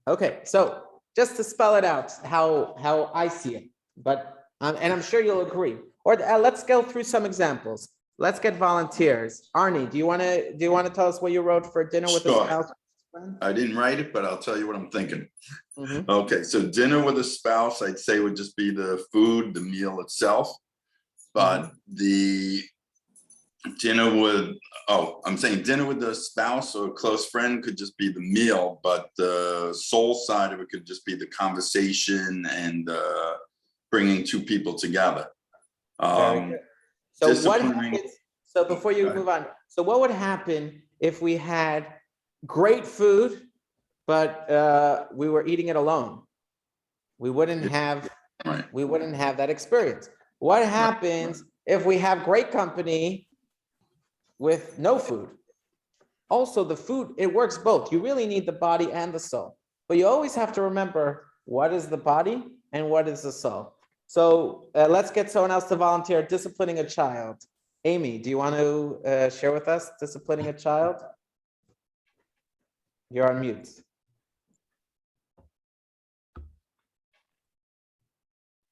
Okay, so just to spell it out, how I see it, but and I'm sure you'll agree. Or let's go through some examples. let's get volunteers. Arnie, do you want to tell us what you wrote for dinner with Sure. a spouse? I didn't write it, but I'll tell you what I'm thinking. Mhm. Okay, so dinner with a spouse, I'd say would just be the food, the meal itself. But the dinner with, I'm saying dinner with the spouse or a close friend could just be the meal, but the soul side of it could just be the conversation and bringing two people together. Very good. So what disciplining- happens, so before you move on, so what would happen if we had great food, but we were eating it alone? We wouldn't have that experience. What happens if we have great company with no food? Also, the food, it works both. You really need the body and the soul, but you always have to remember what is the body and what is the soul. So let's get someone else to volunteer. Disciplining a child. Amy, do you want to share with us disciplining a child? You're on mute.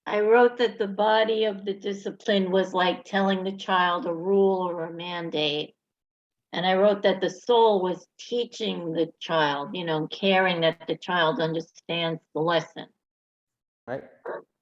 I wrote that the body of the discipline was like telling the child a rule or a mandate. And I wrote that the soul was teaching the child, caring that the child understands the lesson. Right.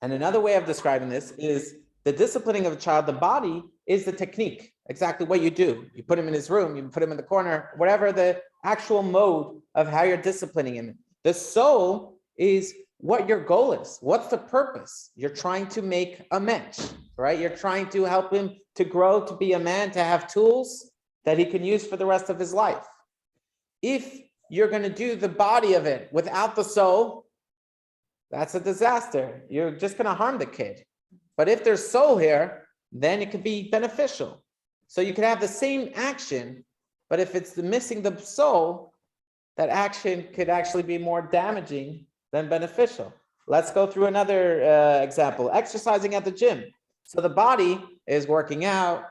And another way of describing this is the disciplining of a child. The body is the technique, exactly what you do. You put him in his room, you put him in the corner, whatever the actual mode of how you're disciplining him. The soul is what your goal is. What's the purpose? You're trying to make a mensch, right? You're trying to help him to grow, to be a man, to have tools that he can use for the rest of his life. If you're going to do the body of it without the soul, that's a disaster. You're just going to harm the kid. But if there's soul here, then it could be beneficial. So you could have the same action, but if it's missing the soul, that action could actually be more damaging than beneficial. Let's go through another example. Exercising at the gym. So the body is working out,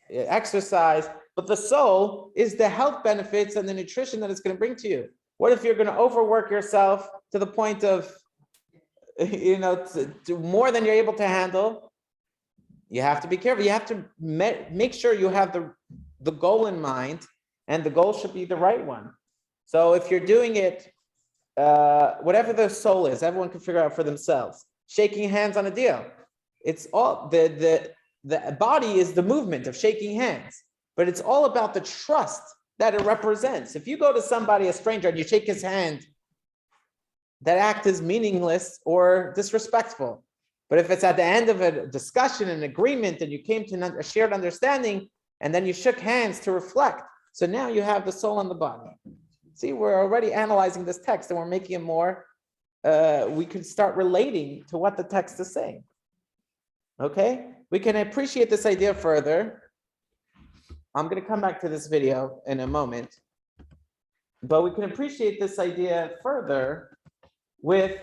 exercise, but the soul is the health benefits and the nutrition that it's going to bring to you. What if you're going to overwork yourself to the point of, to more than you're able to handle? You have to be careful. You have to make sure you have the goal in mind, and the goal should be the right one. So if you're doing it, whatever the soul is, everyone can figure out for themselves. Shaking hands on a deal. It's all the body is the movement of shaking hands, but it's all about the trust that it represents. If you go to somebody, a stranger, and you shake his hand, that act is meaningless or disrespectful. But if it's at the end of a discussion, an agreement, and you came to a shared understanding, and then you shook hands to reflect, so now you have the soul and the body. See, we're already analyzing this text, and we're making it more, we can start relating to what the text is saying. Okay? We can appreciate this idea further. I'm going to come back to this video in a moment, but we can appreciate this idea further with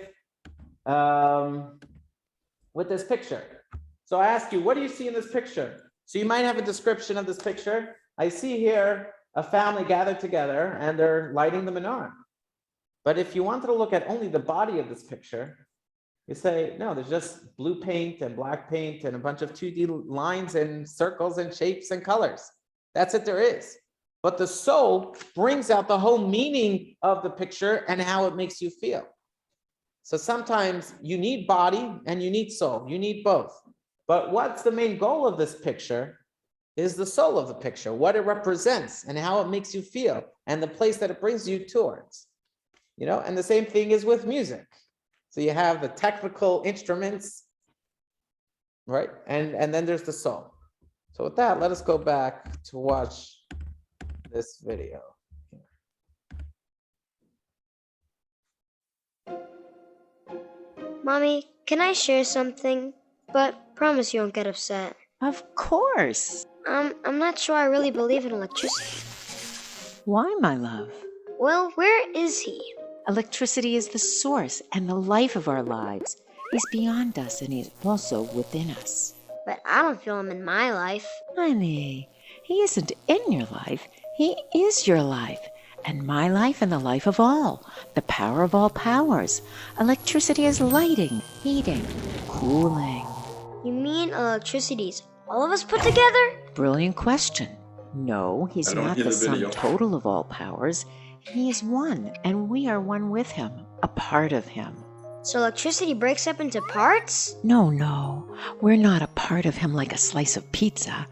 this picture. So I ask you, what do you see in this picture? So you might have a description of this picture. I see here a family gathered together and they're lighting the menorah. But if you wanted to look at only the body of this picture, you say, no, there's just blue paint and black paint and a bunch of 2D lines and circles and shapes and colors. That's it there is. But the soul brings out the whole meaning of the picture and how it makes you feel. So sometimes you need body and you need soul. You need both. But what's the main goal of this picture is the soul of the picture, what it represents and how it makes you feel and the place that it brings you towards. And the same thing is with music. So you have the technical instruments, right? And then there's the soul. So with that, let us go back to watch this video. Mommy, can I share something? But promise you won't get upset. Of course. I'm not sure I really believe in electricity. Why, my love? Well, where is he? Electricity is the source and the life of our lives. He's beyond us and he's also within us. But I don't feel him in my life. Honey, he isn't in your life. He is your life. And my life and the life of all. The power of all powers. Electricity is lighting, heating, cooling. You mean electricity is All of us put together? Brilliant question. No, he's I don't not hear the the sum video. total of all powers. He is one, and we are one with him, a part of him. So electricity breaks up into parts? No, we're not a part of him like a slice of pizza.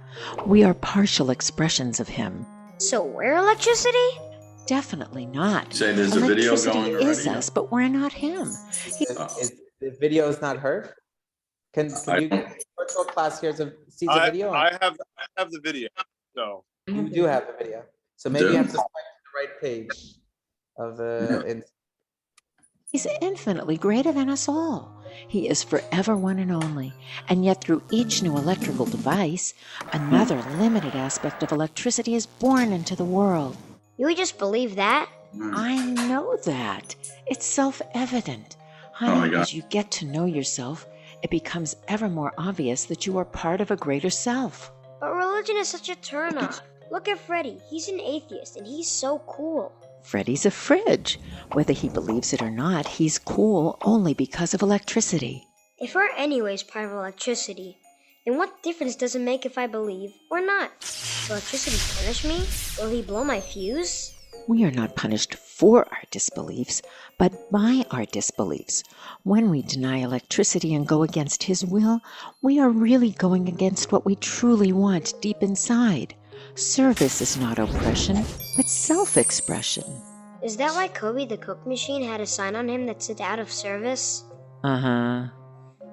We are partial expressions of him. So we're electricity? Definitely not. Say there's a video Electricity going is already. us, but we're not him. Is the video is not heard? Can you virtual class here see the video? I have the video. So You do have the video. So maybe you have to select the right page of the. He's infinitely greater than us all. He is forever one and only. And yet through each new electrical device, another limited aspect of electricity is born into the world. You just believe that? I know that. It's self-evident. Honey, as you get to know yourself, it becomes ever more obvious that you are part of a greater self. But religion is such a turnoff. Look at Freddie. He's an atheist and he's so cool. Freddie's a fridge. Whether he believes it or not, he's cool only because of electricity. If we're anyways part of electricity, then what difference does it make if I believe or not? Will electricity punish me? Will he blow my fuse? We are not punished for our disbeliefs, but by our disbeliefs. When we deny electricity and go against his will, we are really going against what we truly want deep inside. Service is not oppression, but self-expression. Is that why Kobe the cook machine had a sign on him that said out of service? Uh-huh.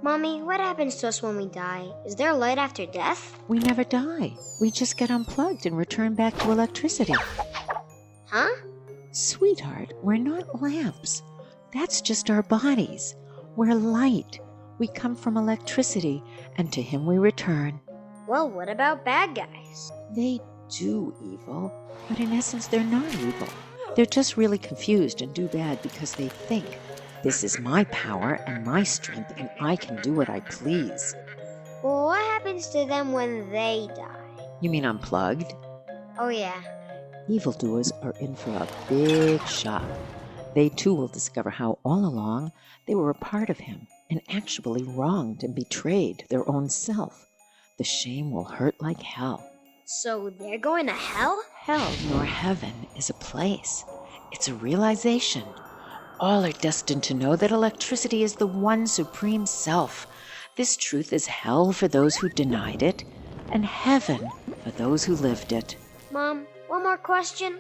Mommy, what happens to us when we die? Is there light after death? We never die. We just get unplugged and return back to electricity. Huh? Sweetheart, we're not lamps. That's just our bodies. We're light. We come from electricity, and to him we return. Well, what about bad guys? They do evil, but in essence they're not evil. They're just really confused and do bad because they think, this is my power and my strength and I can do what I please. Well, what happens to them when they die? You mean unplugged? Oh yeah. Evildoers are in for a big shock. They too will discover how all along they were a part of him and actually wronged and betrayed their own self. The shame will hurt like hell. So they're going to hell? Hell nor heaven is a place. It's a realization. All are destined to know that electricity is the one supreme self. This truth is hell for those who denied it, and heaven for those who lived it. Mom, one more question?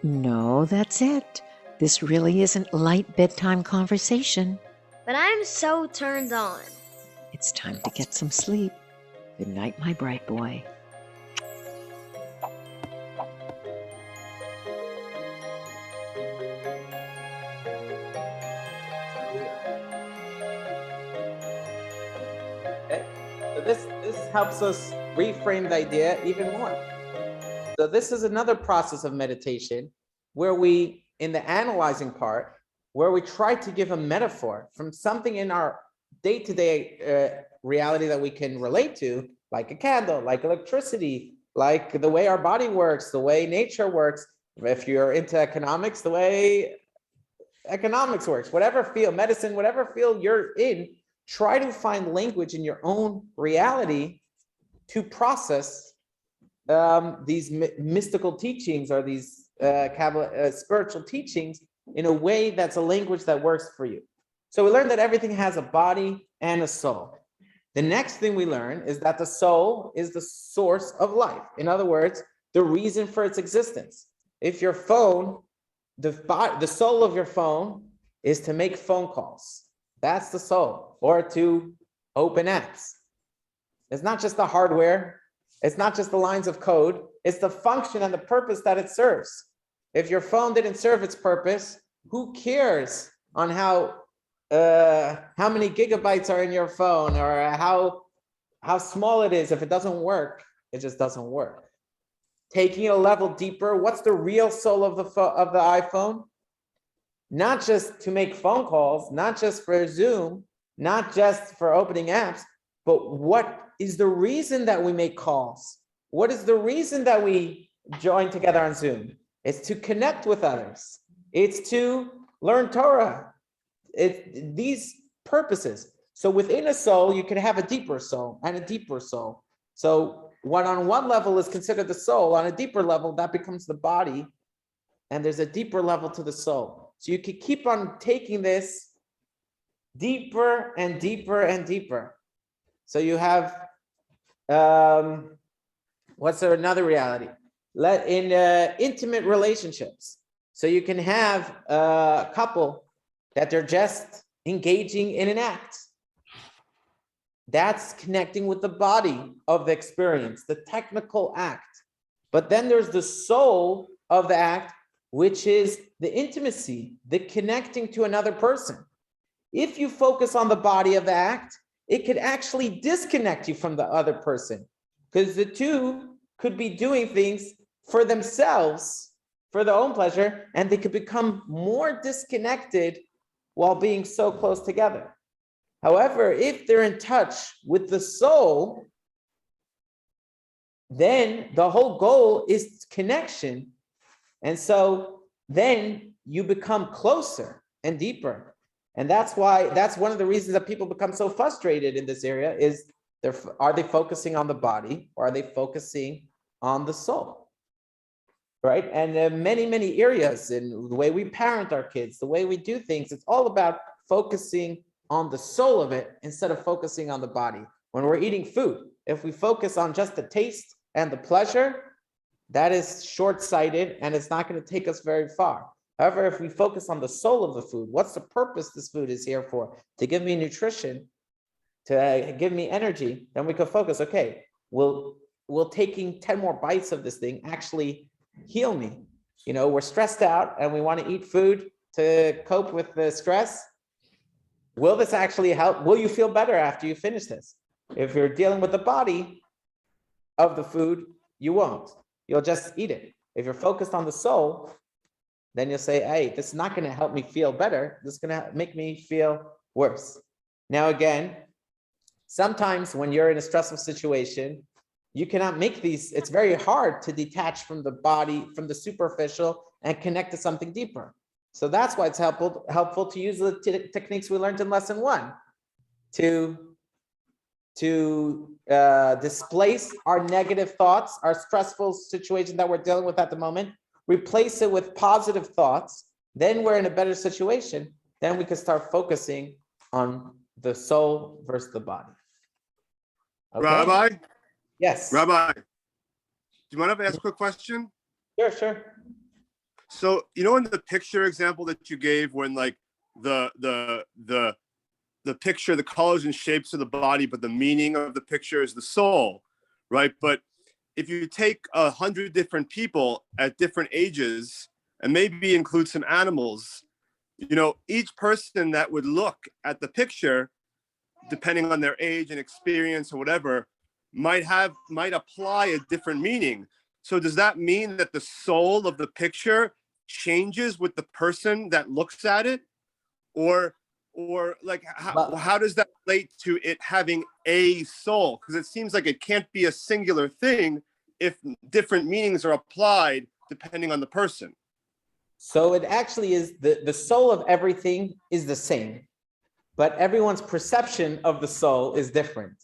No, that's it. This really isn't light bedtime conversation. But I'm so turned on. It's time to get some sleep. Good night, my bright boy. So this helps us reframe the idea even more. So this is another process of meditation where we, in the analyzing part, where we try to give a metaphor from something in our day-to-day reality that we can relate to, like a candle, like electricity, like the way our body works, the way nature works. If you're into economics, the way economics works, whatever field, medicine, whatever field you're in, try to find language in your own reality to process these mystical teachings or these spiritual teachings in a way that's a language that works for you. So we learned that everything has a body and a soul. The next thing we learn is that the soul is the source of life. In other words, the reason for its existence. If your phone, the soul of your phone is to make phone calls. That's the soul, or to open apps. It's not just the hardware. It's not just the lines of code. It's the function and the purpose that it serves. If your phone didn't serve its purpose, who cares on how many gigabytes are in your phone or how small it is? If it doesn't work, it just doesn't work. Taking it a level deeper, what's the real soul of the iPhone? Not just to make phone calls, not just for Zoom, not just for opening apps, but what is the reason that we make calls? What is the reason that we join together on Zoom? It's to connect with others. It's to learn Torah. It's these purposes. So within a soul, you can have a deeper soul and a deeper soul. So what on one level is considered the soul, on a deeper level, that becomes the body. And there's a deeper level to the soul. So you can keep on taking this deeper and deeper and deeper. So you have, what's there another reality? In intimate relationships. So you can have a couple that they're just engaging in an act. That's connecting with the body of the experience, the technical act. But then there's the soul of the act, which is the intimacy, the connecting to another person. If you focus on the body of the act, it could actually disconnect you from the other person, because the two could be doing things for themselves, for their own pleasure, and they could become more disconnected while being so close together. However, if they're in touch with the soul, then the whole goal is connection. And so then you become closer and deeper. And that's one of the reasons that people become so frustrated in this area is, are they focusing on the body or are they focusing on the soul? Right? And many, many areas in the way we parent our kids, the way we do things, it's all about focusing on the soul of it instead of focusing on the body. When we're eating food, if we focus on just the taste and the pleasure, that is short-sighted and it's not going to take us very far. However, if we focus on the soul of the food, what's the purpose this food is here for? To give me nutrition, to give me energy, then we could focus, okay, will taking 10 more bites of this thing actually heal me? You know, we're stressed out and we want to eat food to cope with the stress. Will this actually help? Will you feel better after you finish this? If you're dealing with the body of the food, you won't. You'll just eat it. If you're focused on the soul, then you'll say, hey, this is not going to help me feel better. This is going to make me feel worse. Now, again, sometimes when you're in a stressful situation, you cannot make these, it's very hard to detach from the body, from the superficial, and connect to something deeper. So that's why it's helpful to use the techniques we learned in lesson 1 to displace our negative thoughts, our stressful situation that we're dealing with at the moment, replace it with positive thoughts. Then we're in a better situation. Then we can start focusing on the soul versus the body. Okay? Rabbi? Yes. Rabbi, do you mind if I ask a quick question? Sure. So, you know, in the picture example that you gave, when like the picture, the colors and shapes of the body, but the meaning of the picture is the soul, right? But if you take 100 different people at different ages and maybe include some animals, you know, each person that would look at the picture, depending on their age and experience or whatever, might apply a different meaning. So does that mean that the soul of the picture changes with the person that looks at it? Or like, how does that relate to it having a soul? Because it seems like it can't be a singular thing if different meanings are applied depending on the person. So it actually is, the soul of everything is the same, but everyone's perception of the soul is different.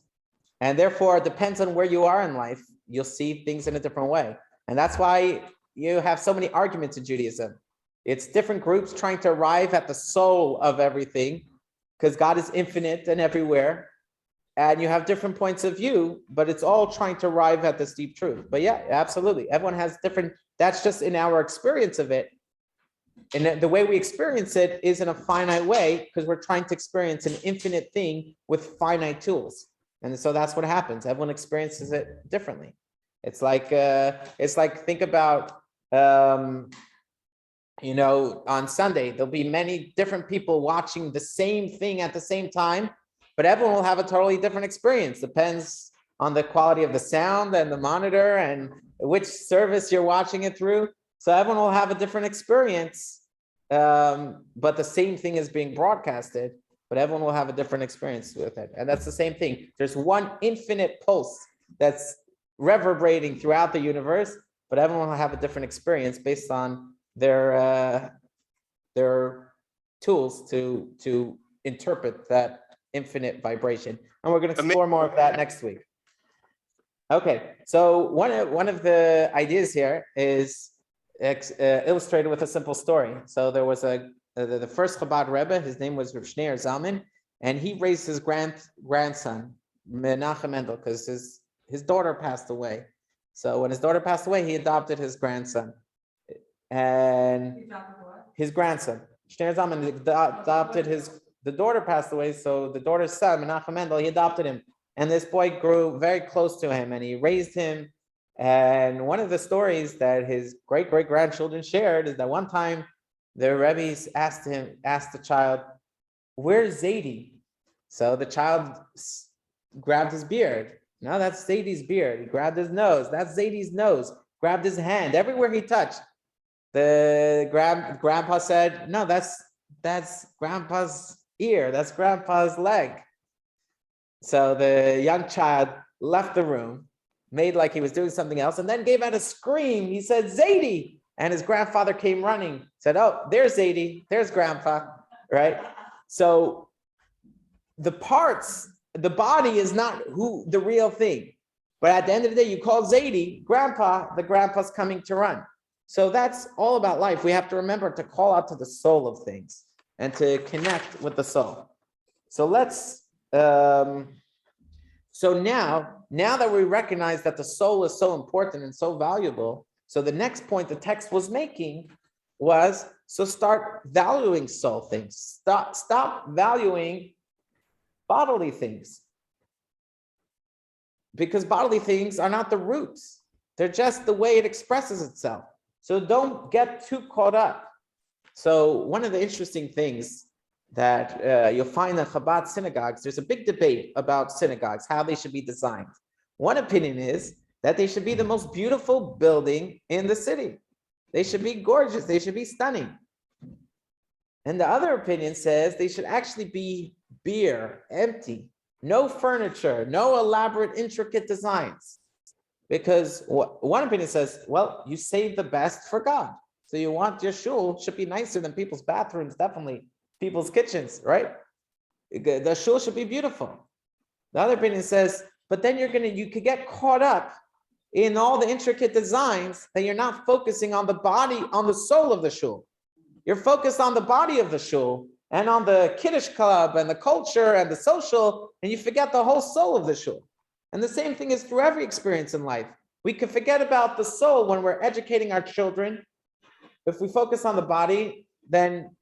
And therefore, it depends on where you are in life, you'll see things in a different way. And that's why you have so many arguments in Judaism. It's different groups trying to arrive at the soul of everything, because God is infinite and everywhere. And you have different points of view, but it's all trying to arrive at this deep truth. But yeah, absolutely. Everyone has different, that's just in our experience of it. And the way we experience it is in a finite way, because we're trying to experience an infinite thing with finite tools. And so that's what happens. Everyone experiences it differently. It's like think about, you know, on Sunday, there'll be many different people watching the same thing at the same time, but everyone will have a totally different experience. Depends on the quality of the sound and the monitor and which service you're watching it through. So everyone will have a different experience, but the same thing is being broadcasted, but everyone will have a different experience with it. And that's the same thing. There's one infinite pulse that's reverberating throughout the universe, but everyone will have a different experience based on their tools to interpret that infinite vibration. And we're going to explore more of that next week. Okay, so one of the ideas here is illustrated with a simple story. So there was the first Chabad Rebbe, his name was Rav Shneir Zalman, and he raised his grandson, Menachem Mendel, because his daughter passed away. So when his daughter passed away, he adopted his grandson. And his grandson, Shneir Zalman, adopted the daughter passed away, so the daughter's son, Menachem Mendel, he adopted him. And this boy grew very close to him and he raised him. And one of the stories that his great-great-grandchildren shared is that one time the Rebbe's asked the child, "Where's Zaidi?" So the child grabbed his beard. No, that's Zaidi's beard. He grabbed his nose. That's Zaidi's nose. Grabbed his hand. Everywhere he touched. The grandpa said, "No, that's Grandpa's ear. That's Grandpa's leg." So the young child left the room, made like he was doing something else, and then gave out a scream. He said, "Zaidi!" And his grandfather came running, said, "Oh, there's Zaidi, there's Grandpa," right? So the body is not the real thing. But at the end of the day, you call Zaidi Grandpa, the grandpa's coming to run. So that's all about life. We have to remember to call out to the soul of things and to connect with the soul. So so now that we recognize that the soul is so important and so valuable, so the next point the text was making was, so start valuing soul things. Stop valuing bodily things. Because bodily things are not the roots. They're just the way it expresses itself. So don't get too caught up. So one of the interesting things that you'll find in Chabad synagogues, there's a big debate about synagogues, how they should be designed. One opinion is that they should be the most beautiful building in the city. They should be gorgeous. They should be stunning. And the other opinion says they should actually be bare, empty, no furniture, no elaborate, intricate designs. Because one opinion says, well, you save the best for God. So you want your shul should be nicer than people's bathrooms, definitely. People's kitchens, right? The shul should be beautiful. The other opinion says, but then you could get caught up in all the intricate designs that you're not focusing on the body, on the soul of the shul. You're focused on the body of the shul and on the Kiddush club and the culture and the social, and you forget the whole soul of the shul. And the same thing is through every experience in life. We can forget about the soul when we're educating our children. If we focus on the body, then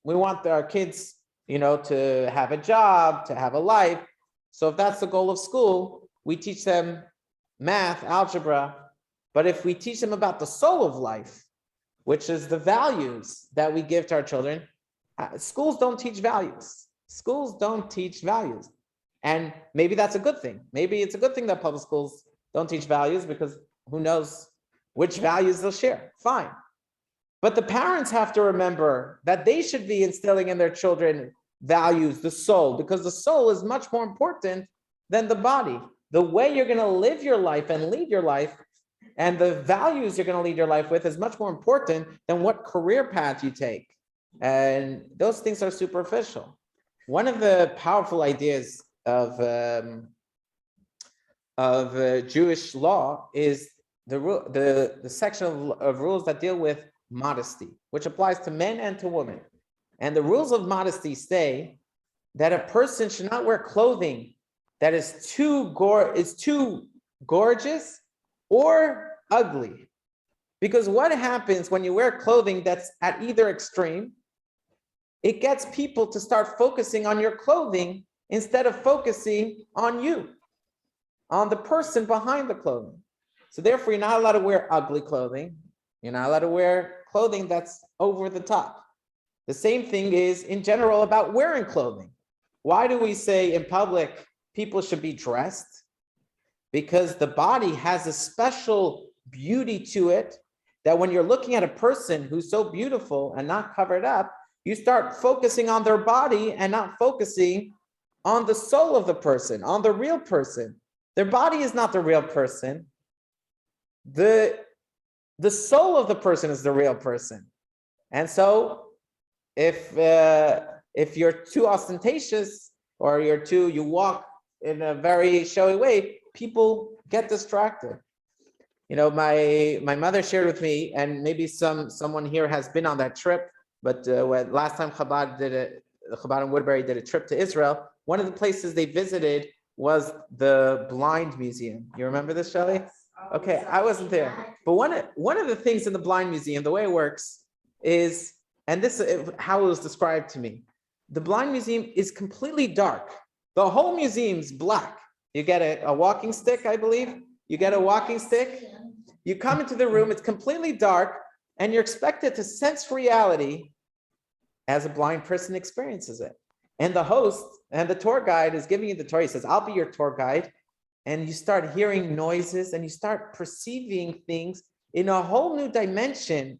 we want our kids, to have a job, to have a life. So if that's the goal of school, we teach them math, algebra. But if we teach them about the soul of life, which is the values that we give to our children, schools don't teach values. Schools don't teach values. And maybe that's a good thing. Maybe it's a good thing that public schools don't teach values, because who knows which values they'll share. Fine. But the parents have to remember that they should be instilling in their children values, the soul, because the soul is much more important than the body. The way you're going to live your life and lead your life, and the values you're going to lead your life with, is much more important than what career path you take. And those things are superficial. One of the powerful ideas of Jewish law is the section of rules that deal with modesty, which applies to men and to women. And the rules of modesty say that a person should not wear clothing that is too gorgeous or ugly. Because what happens when you wear clothing that's at either extreme? It gets people to start focusing on your clothing instead of focusing on you, on the person behind the clothing. So therefore, you're not allowed to wear ugly clothing. You're not allowed to wear clothing that's over the top. The same thing is in general about wearing clothing. Why do we say in public people should be dressed? Because the body has a special beauty to it that when you're looking at a person who's so beautiful and not covered up, you start focusing on their body and not focusing on the soul of the person, on the real person. Their body is not the real person. The soul of the person is the real person. And so if you're too ostentatious or you walk in a very showy way, people get distracted. You know, my mother shared with me, and maybe someone here has been on that trip, but when last time Chabad and Woodbury did a trip to Israel, one of the places they visited was the Blind Museum. You remember this, Shelley? Okay, I wasn't there. But one of the things in the Blind Museum, the way it works is, and this is how it was described to me, the Blind Museum is completely dark. The whole museum's black. You get a walking stick, I believe. You get a walking stick. You come into the room, it's completely dark, and you're expected to sense reality as a blind person experiences it. And the host and the tour guide is giving you the tour. He says, I'll be your tour guide. And you start hearing noises and you start perceiving things in a whole new dimension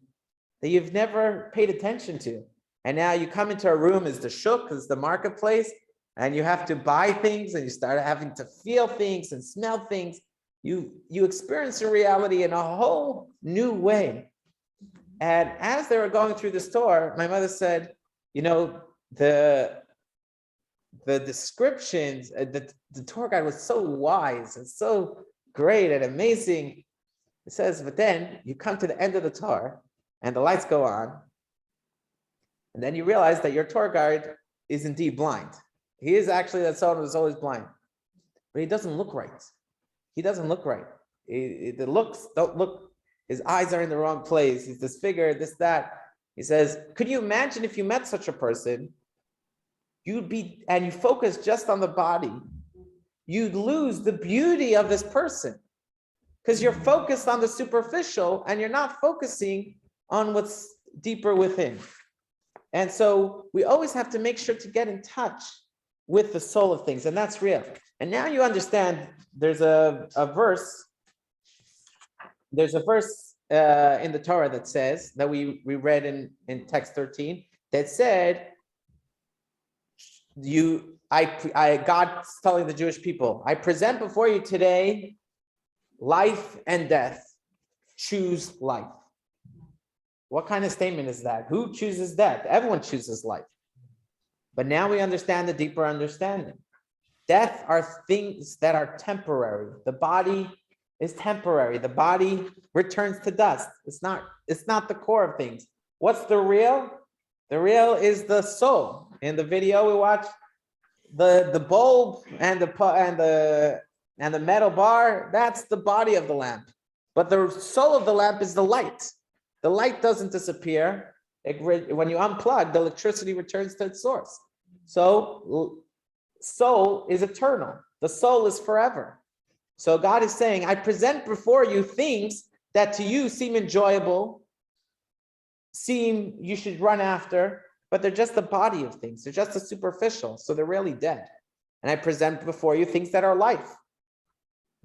that you've never paid attention to. And now you come into a room, is the shuk, is the marketplace, and you have to buy things and you start having to feel things and smell things. You experience a reality in a whole new way. And as they were going through the store, my mother said, you know, the descriptions, the tour guide was so wise and so great and amazing. It says, but then you come to the end of the tour and the lights go on. And then you realize that your tour guide is indeed blind. He is actually that someone who's always blind, but he doesn't look right. He doesn't look right. The looks don't look, his eyes are in the wrong place. He's disfigured, this, that. He says, could you imagine if you met such a person, and you focus just on the body, you'd lose the beauty of this person because you're focused on the superficial and you're not focusing on what's deeper within. And so we always have to make sure to get in touch with the soul of things, and that's real. And now you understand there's a verse in the Torah that says, that we read in text 13, that said, God's telling the Jewish people, I present before you today life and death. Choose life. What kind of statement is that? Who chooses death? Everyone chooses life. But now we understand the deeper understanding. Death are things that are temporary. The body is temporary. The body returns to dust. It's not the core of things. What's the real? The real is the soul. In the video we watched, the bulb and the metal bar, that's the body of the lamp. But the soul of the lamp is the light. The light doesn't disappear. When you unplug, the electricity returns to its source. So soul is eternal. The soul is forever. So God is saying, I present before you things that to you seem enjoyable, seem you should run after, but they're just the body of things. They're just the superficial. So they're really dead. And I present before you things that are life,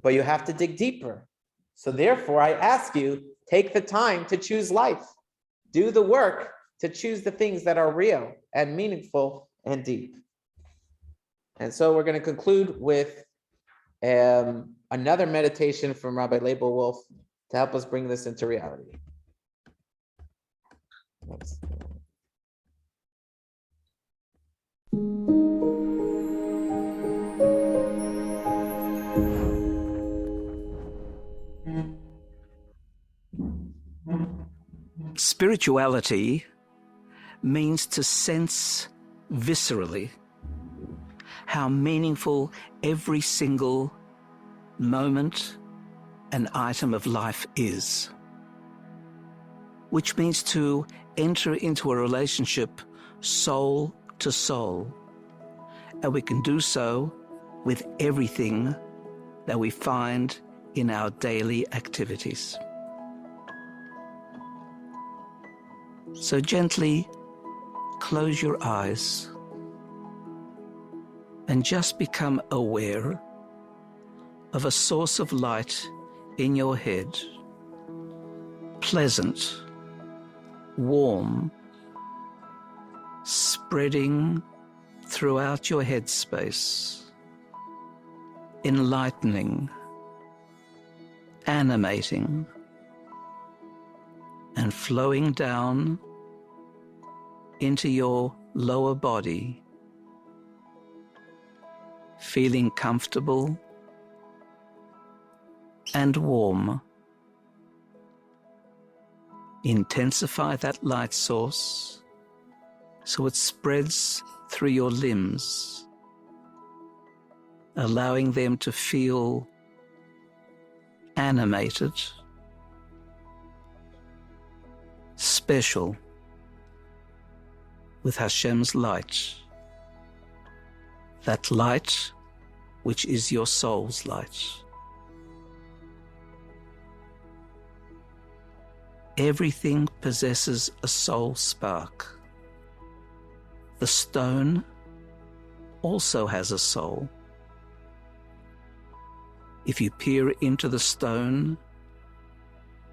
but you have to dig deeper. So therefore, I ask you, take the time to choose life. Do the work to choose the things that are real and meaningful and deep. And so we're going to conclude with another meditation from Rabbi Leibel Wolf to help us bring this into reality. Spirituality means to sense viscerally how meaningful every single moment and item of life is, which means to enter into a relationship soul to soul, and we can do so with everything that we find in our daily activities. So gently close your eyes and just become aware of a source of light in your head, pleasant, warm, spreading throughout your head space, enlightening, animating, and flowing down into your lower body, feeling comfortable and warm. Intensify that light source so it spreads through your limbs, allowing them to feel animated, special, with Hashem's light, that light which is your soul's light. Everything possesses a soul spark. The stone also has a soul. If you peer into the stone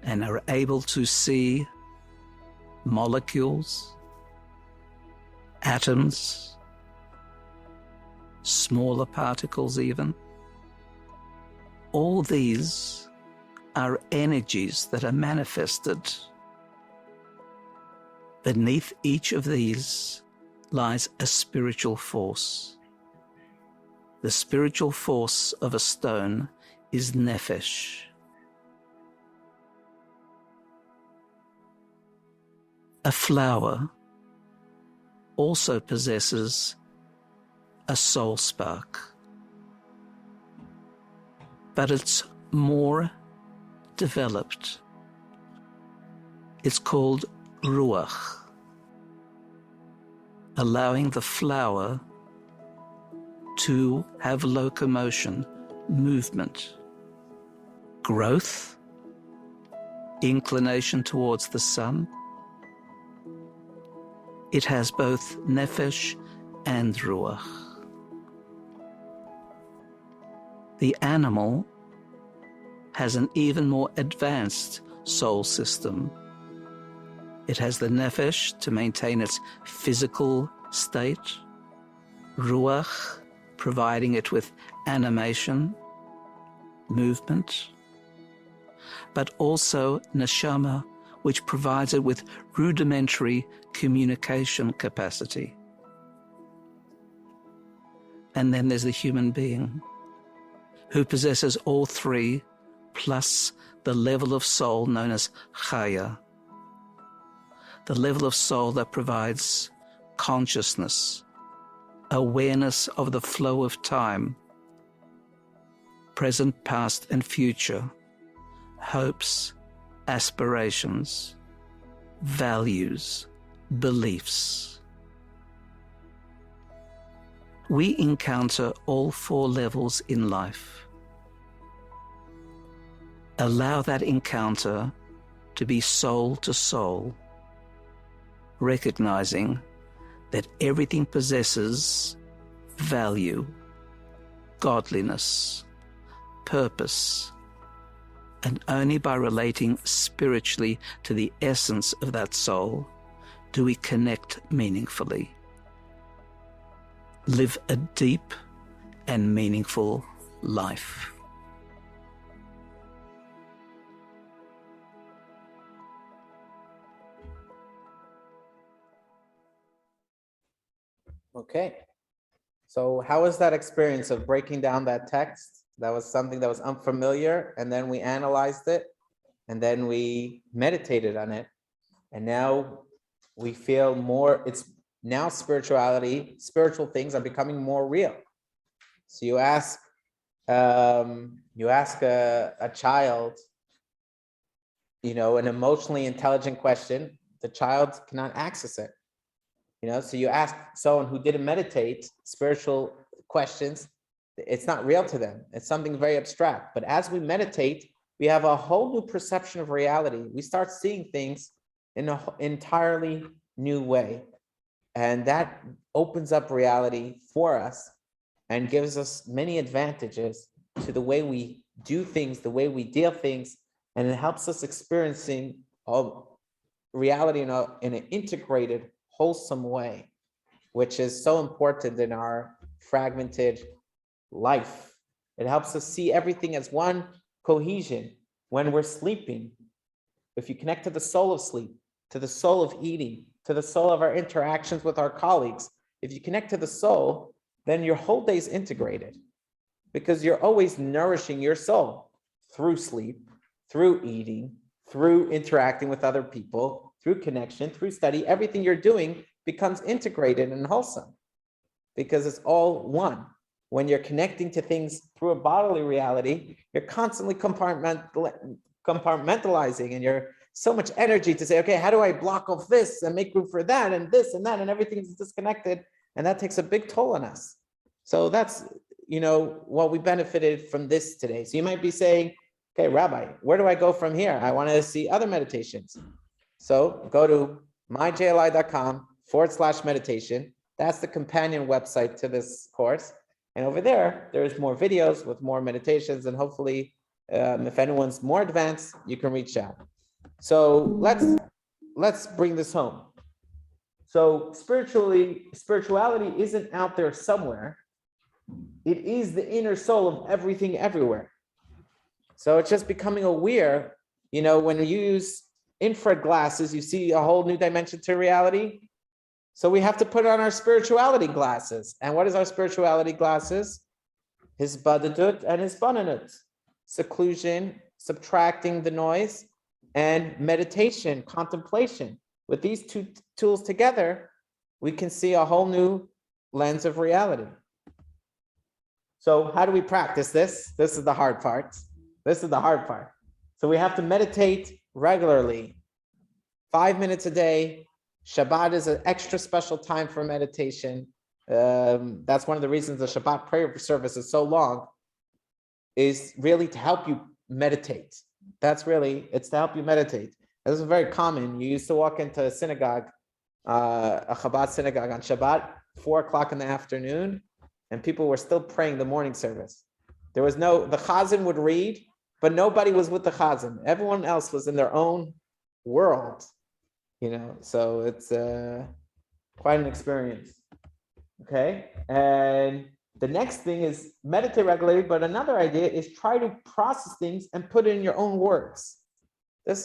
and are able to see molecules, atoms, smaller particles even, all these are energies that are manifested. Beneath each of these lies a spiritual force. The spiritual force of a stone is nefesh. A flower also possesses a soul spark, but it's more developed. It's called ruach, allowing the flower to have locomotion, movement, growth, inclination towards the sun. It has both nefesh and ruach. The animal has an even more advanced soul system. It has the nefesh to maintain its physical state, ruach providing it with animation, movement, but also neshama, which provides it with rudimentary communication capacity. And then there's the human being, who possesses all three, plus the level of soul known as chaya, the level of soul that provides consciousness, awareness of the flow of time, present, past, and future, hopes, aspirations, values, beliefs. We encounter all four levels in life. Allow that encounter to be soul to soul, recognizing that everything possesses value, godliness, purpose, and only by relating spiritually to the essence of that soul do we connect meaningfully, live a deep and meaningful life. Okay, so how was that experience of breaking down that text? That was something that was unfamiliar, and then we analyzed it, and then we meditated on it, and now we feel more, it's now spirituality, spiritual things are becoming more real. So you ask a child, an emotionally intelligent question, the child cannot access it. So you ask someone who didn't meditate spiritual questions, it's not real to them. It's something very abstract. But as we meditate, we have a whole new perception of reality. We start seeing things in an entirely new way. And that opens up reality for us and gives us many advantages to the way we do things, the way we deal things, and it helps us experiencing all reality in an integrated, wholesome way, which is so important in our fragmented life. It helps us see everything as one cohesion when we're sleeping. If you connect to the soul of sleep, to the soul of eating, to the soul of our interactions with our colleagues, if you connect to the soul, then your whole day is integrated because you're always nourishing your soul through sleep, through eating, through interacting with other people, through connection, through study. Everything you're doing becomes integrated and wholesome because it's all one. When you're connecting to things through a bodily reality, you're constantly compartmentalizing, and you're so much energy to say, okay, how do I block off this and make room for that and this and that, and everything is disconnected, and that takes a big toll on us. So that's, what we benefited from this today. So you might be saying, okay, Rabbi, where do I go from here? I want to see other meditations. So go to myjli.com/meditation. That's the companion website to this course. And over there, there's more videos with more meditations, and hopefully, if anyone's more advanced, you can reach out. So let's bring this home. So spirituality isn't out there somewhere. It is the inner soul of everything everywhere. So it's just becoming aware, when you use infrared glasses, you see a whole new dimension to reality. So we have to put on our spirituality glasses. And what is our spirituality glasses? Hisbadadut and hisbananut. Seclusion, subtracting the noise, and meditation, contemplation. With these two tools together, we can see a whole new lens of reality. So how do we practice this? This is the hard part. So we have to meditate regularly, 5 minutes a day. Shabbat is an extra special time for meditation. That's one of the reasons the Shabbat prayer service is so long, is really to help you meditate. It's to help you meditate. This is very common. You used to walk into a synagogue, a Chabad synagogue on Shabbat, 4:00 in the afternoon, and people were still praying the morning service. The Chazan would read, but nobody was with the Chazan. Everyone else was in their own world, so it's quite an experience. Okay. And the next thing is meditate regularly, but another idea is try to process things and put it in your own words. This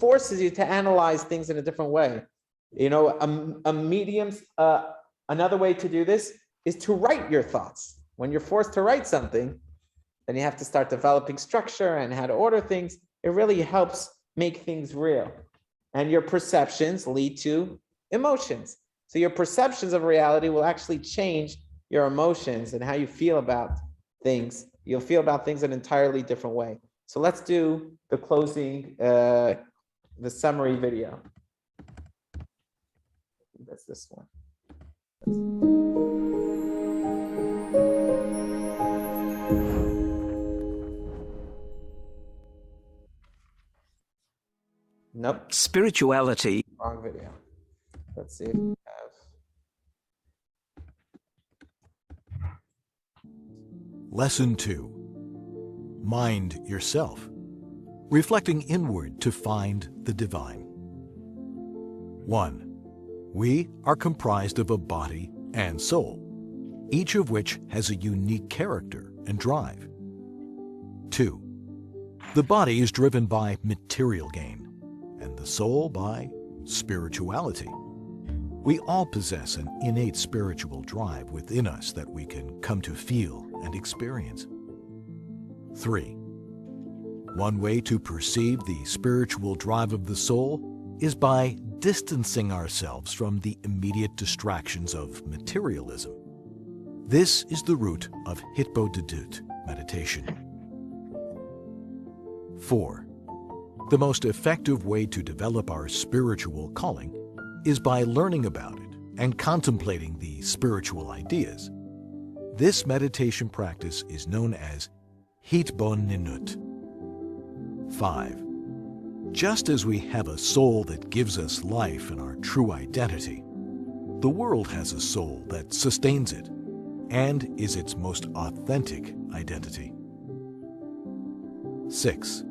forces you to analyze things in a different way. Another way to do this is to write your thoughts. When you're forced to write something, then you have to start developing structure and how to order things. It really helps make things real. And your perceptions lead to emotions. So your perceptions of reality will actually change your emotions and how you feel about things. You'll feel about things in an entirely different way. So let's do the closing, the summary video. That's this one. Nope. Spirituality. Wrong video. Let's see if we have. Lesson 2. Mind yourself. Reflecting inward to find the divine. 1. We are comprised of a body and soul, each of which has a unique character and drive. 2. The body is driven by material gain, and the soul by spirituality. We all possess an innate spiritual drive within us that we can come to feel and experience. 3. One way to perceive the spiritual drive of the soul is by distancing ourselves from the immediate distractions of materialism. This is the root of Hitbodedut meditation. 4. The most effective way to develop our spiritual calling is by learning about it and contemplating the spiritual ideas. This meditation practice is known as Hitbonenut. 5. Just as we have a soul that gives us life and our true identity, the world has a soul that sustains it and is its most authentic identity. 6.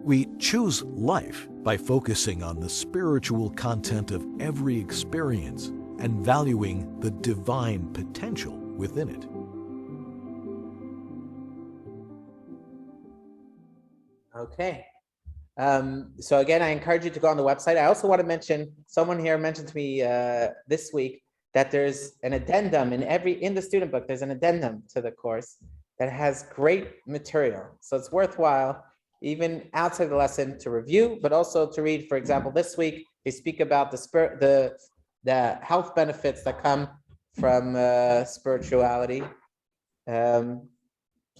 We choose life by focusing on the spiritual content of every experience and valuing the divine potential within it. Okay. So again, I encourage you to go on the website. I also want to mention, someone here mentioned to me this week that there's an addendum in the student book. There's an addendum to the course, that has great material. So it's worthwhile, even outside the lesson, to review, but also to read. For example, this week, they speak about the health benefits that come from spirituality. So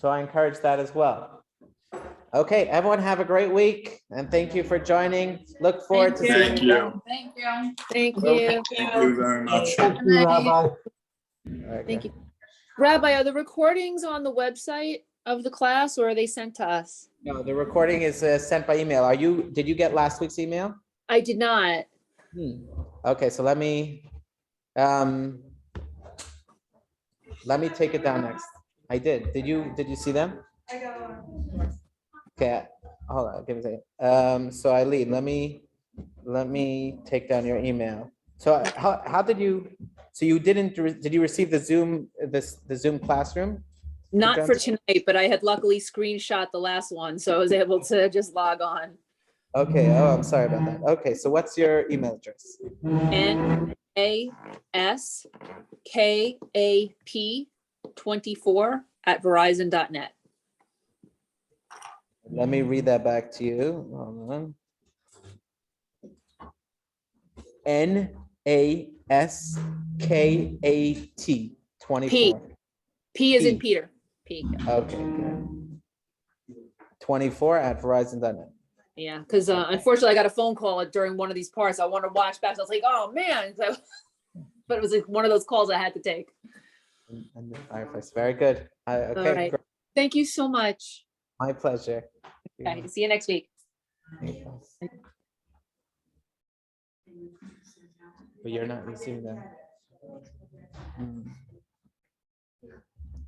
I encourage that as well. Okay, everyone have a great week, and thank you for joining. Look forward to seeing you. Thank you. Thank you. Thank you very much. Thank you, Rabbi. Thank you. Rabbi, are the recordings on the website of the class or are they sent to us? No, the recording is sent by email. Did you get last week's email? I did not. Okay, so let me take it down next. I did. Did you see them? I got one. Okay, hold on, give me a second. So Eileen, let me take down your email. So how did you, so you did you receive the Zoom classroom? Not for tonight, but I had luckily screenshot the last one, so I was able to just log on. Okay, oh, I'm sorry about that. Okay, so what's your email address? NASKAP24@verizon.net. Let me read that back to you. Hold on. NASKAT 24. P is in Peter. P. Okay, good. 24@verizon.net. Yeah, because unfortunately I got a phone call during one of these parts. I wanted to watch back. So I was like, oh man. So, but it was like one of those calls I had to take. Firefox, very good. Okay, all right. great. Thank you so much. My pleasure. Okay, see you next week. But you're not receiving them.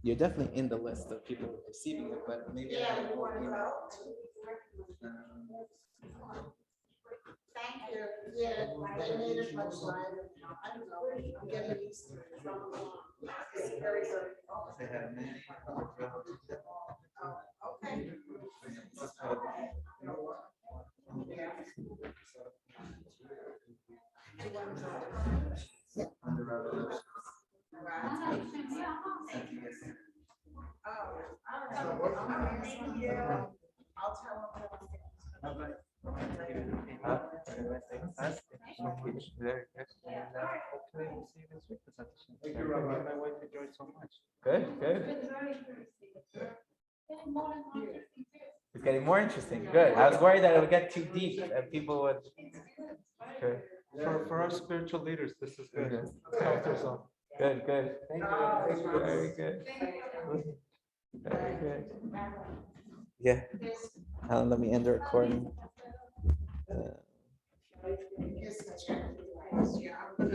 You're definitely in the list of people receiving it, but maybe. Thank you. Yeah, they made it much lighter. I don't know. I'm getting used to it. It's very good. Okay. I'll tell them. Good. It's getting more interesting. Good. I was worried that it would get too deep and people would. Good. For our spiritual leaders, this is good. Good. Thank you. Very good. Very good. Yeah. Let me end the recording.